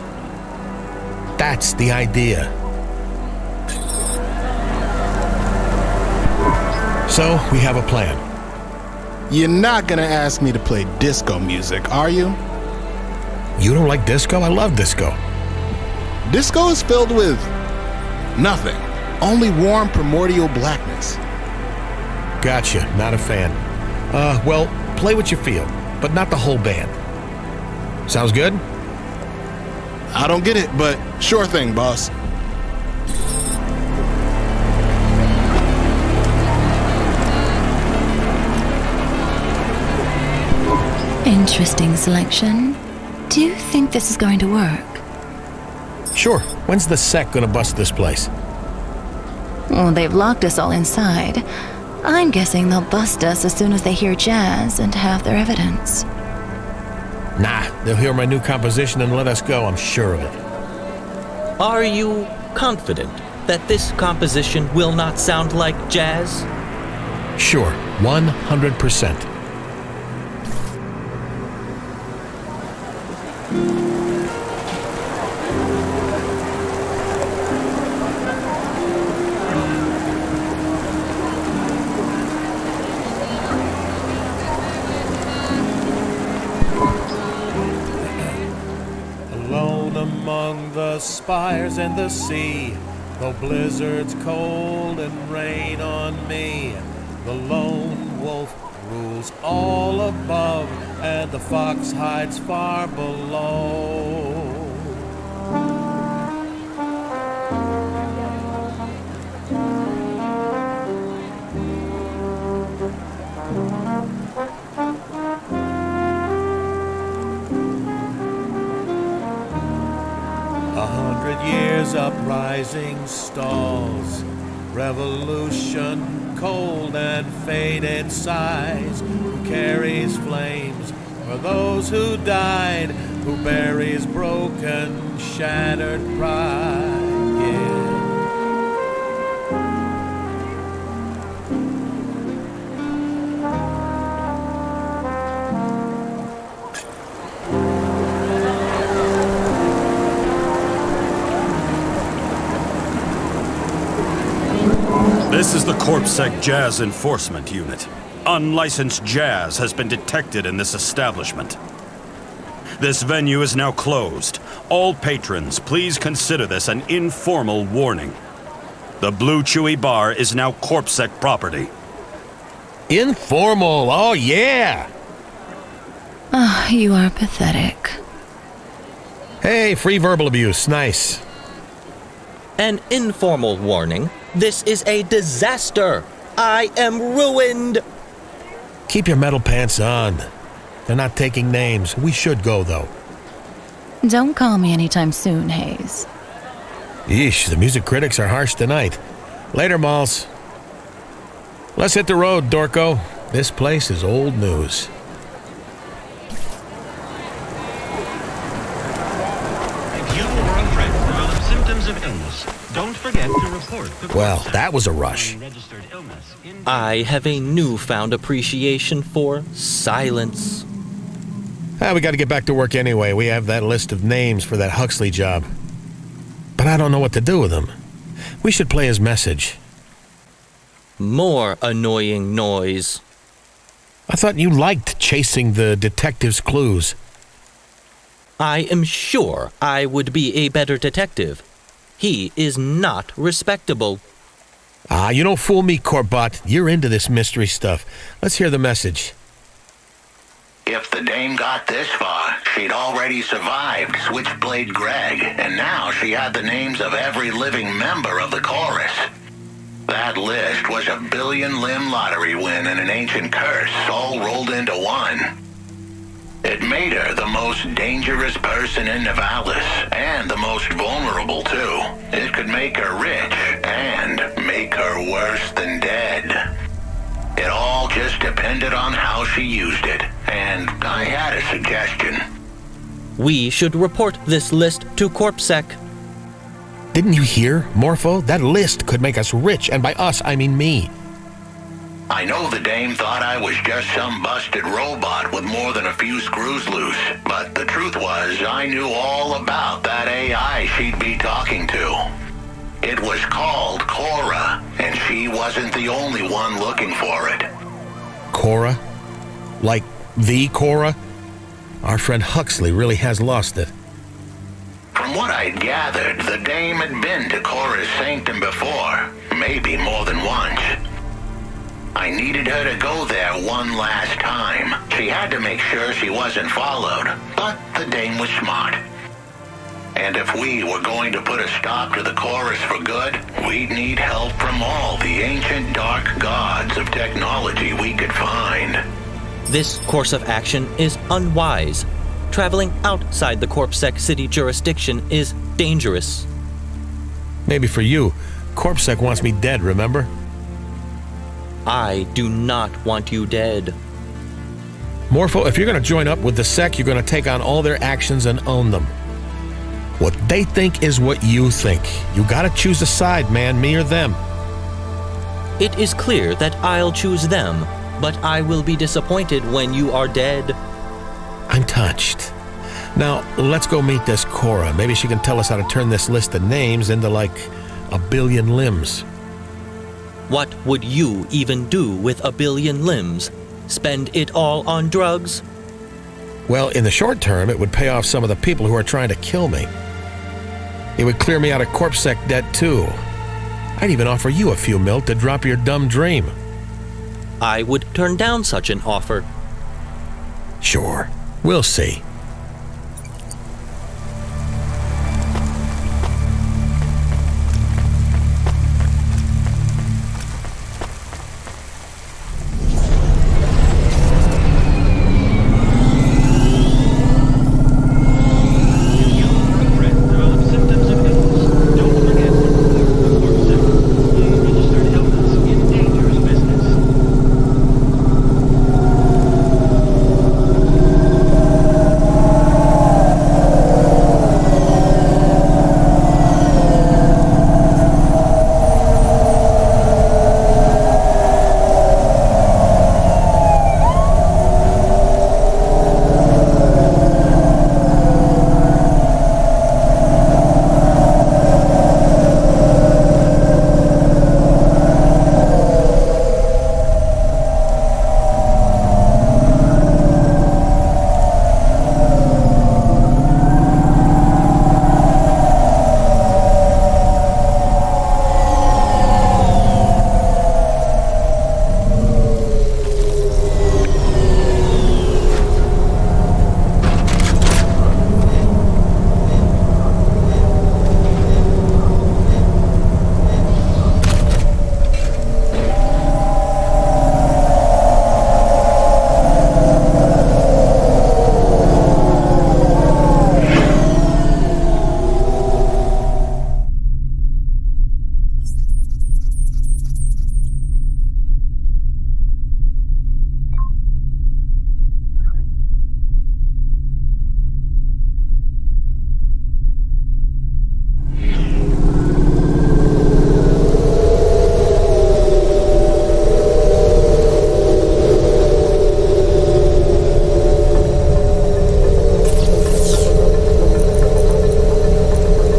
S5: That's the idea. So, we have a plan.
S15: You're not gonna ask me to play disco music, are you?
S5: You don't like disco? I love disco.
S15: Disco is filled with nothing. Only warm primordial blackness.
S5: Gotcha. Not a fan. Well, play what you feel, but not the whole band. Sounds good?
S15: I don't get it, but sure thing, boss.
S14: Interesting selection. Do you think this is going to work?
S5: Sure. When's the sec gonna bust this place?
S14: Well, they've locked us all inside. I'm guessing they'll bust us as soon as they hear jazz and have their evidence.
S5: Nah, they'll hear my new composition and let us go, I'm sure of it.
S6: Are you confident that this composition will not sound like jazz?
S5: Sure, 100%.
S17: Alone among the spires and the sea, though blizzards cold and rain on me, the lone wolf rules all above, and the fox hides far below. 100 years uprising stalls, revolution cold and faded sighs, who carries flames for those who died, who buries broken, shattered pride. Yeah.
S18: This is the CorpSec Jazz Enforcement Unit. Unlicensed jazz has been detected in this establishment. This venue is now closed. All patrons, please consider this an informal warning. The Blue Chewy Bar is now CorpSec property.
S5: Informal, oh yeah!
S14: Ah, you are pathetic.
S5: Hey, free verbal abuse, nice.
S6: An informal warning. This is a disaster. I am ruined.
S5: Keep your metal pants on. They're not taking names. We should go, though.
S14: Don't call me anytime soon, Hayes.
S5: Yeesh, the music critics are harsh tonight. Later, Malls. Let's hit the road, Dorco. This place is old news.
S19: If you or a friend develop symptoms of illness, don't forget to report the
S5: Well, that was a rush.
S6: I have a newfound appreciation for silence.
S5: We got to get back to work anyway. We have that list of names for that Huxley job. But I don't know what to do with them. We should play his message.
S6: More annoying noise.
S5: I thought you liked chasing the detective's clues.
S6: I am sure I would be a better detective. He is not respectable.
S5: You don't fool me, Corbett. You're into this mystery stuff. Let's hear the message.
S9: If the dame got this far, she'd already survived Switchblade Greg, and now she had the names of every living member of the chorus. That list was a billion-limb lottery win and an ancient curse all rolled into one. It made her the most dangerous person in Nivalis, and the most vulnerable, too. It could make her rich, and make her worse than dead. It all just depended on how she used it, and I had a suggestion.
S6: We should report this list to CorpSec.
S5: Didn't you hear, Morpho? That list could make us rich, and by us, I mean me.
S9: I know the dame thought I was just some busted robot with more than a few screws loose, but the truth was I knew all about that AI she'd be talking to. It was called Cora, and she wasn't the only one looking for it.
S5: Cora? Like the Cora? Our friend Huxley really has lost it.
S9: From what I'd gathered, the dame had been to Cora's sanctum before, maybe more than once. I needed her to go there one last time. She had to make sure she wasn't followed, but the dame was smart. And if we were going to put a stop to the chorus for good, we'd need help from all the ancient dark gods of technology we could find.
S6: This course of action is unwise. Traveling outside the CorpSec city jurisdiction is dangerous.
S5: Maybe for you. CorpSec wants me dead, remember?
S6: I do not want you dead.
S5: Morpho, if you're going to join up with the Sec, you're going to take on all their actions and own them. What they think is what you think. You got to choose a side, man, me or them.
S6: It is clear that I'll choose them, but I will be disappointed when you are dead.
S5: I'm touched. Now, let's go meet this Cora. Maybe she can tell us how to turn this list of names into, like, a billion limbs.
S6: What would you even do with a billion limbs? Spend it all on drugs?
S5: Well, in the short term, it would pay off some of the people who are trying to kill me. It would clear me out of CorpSec debt, too. I'd even offer you a few mil to drop your dumb dream.
S6: I would turn down such an offer.
S5: Sure. We'll see.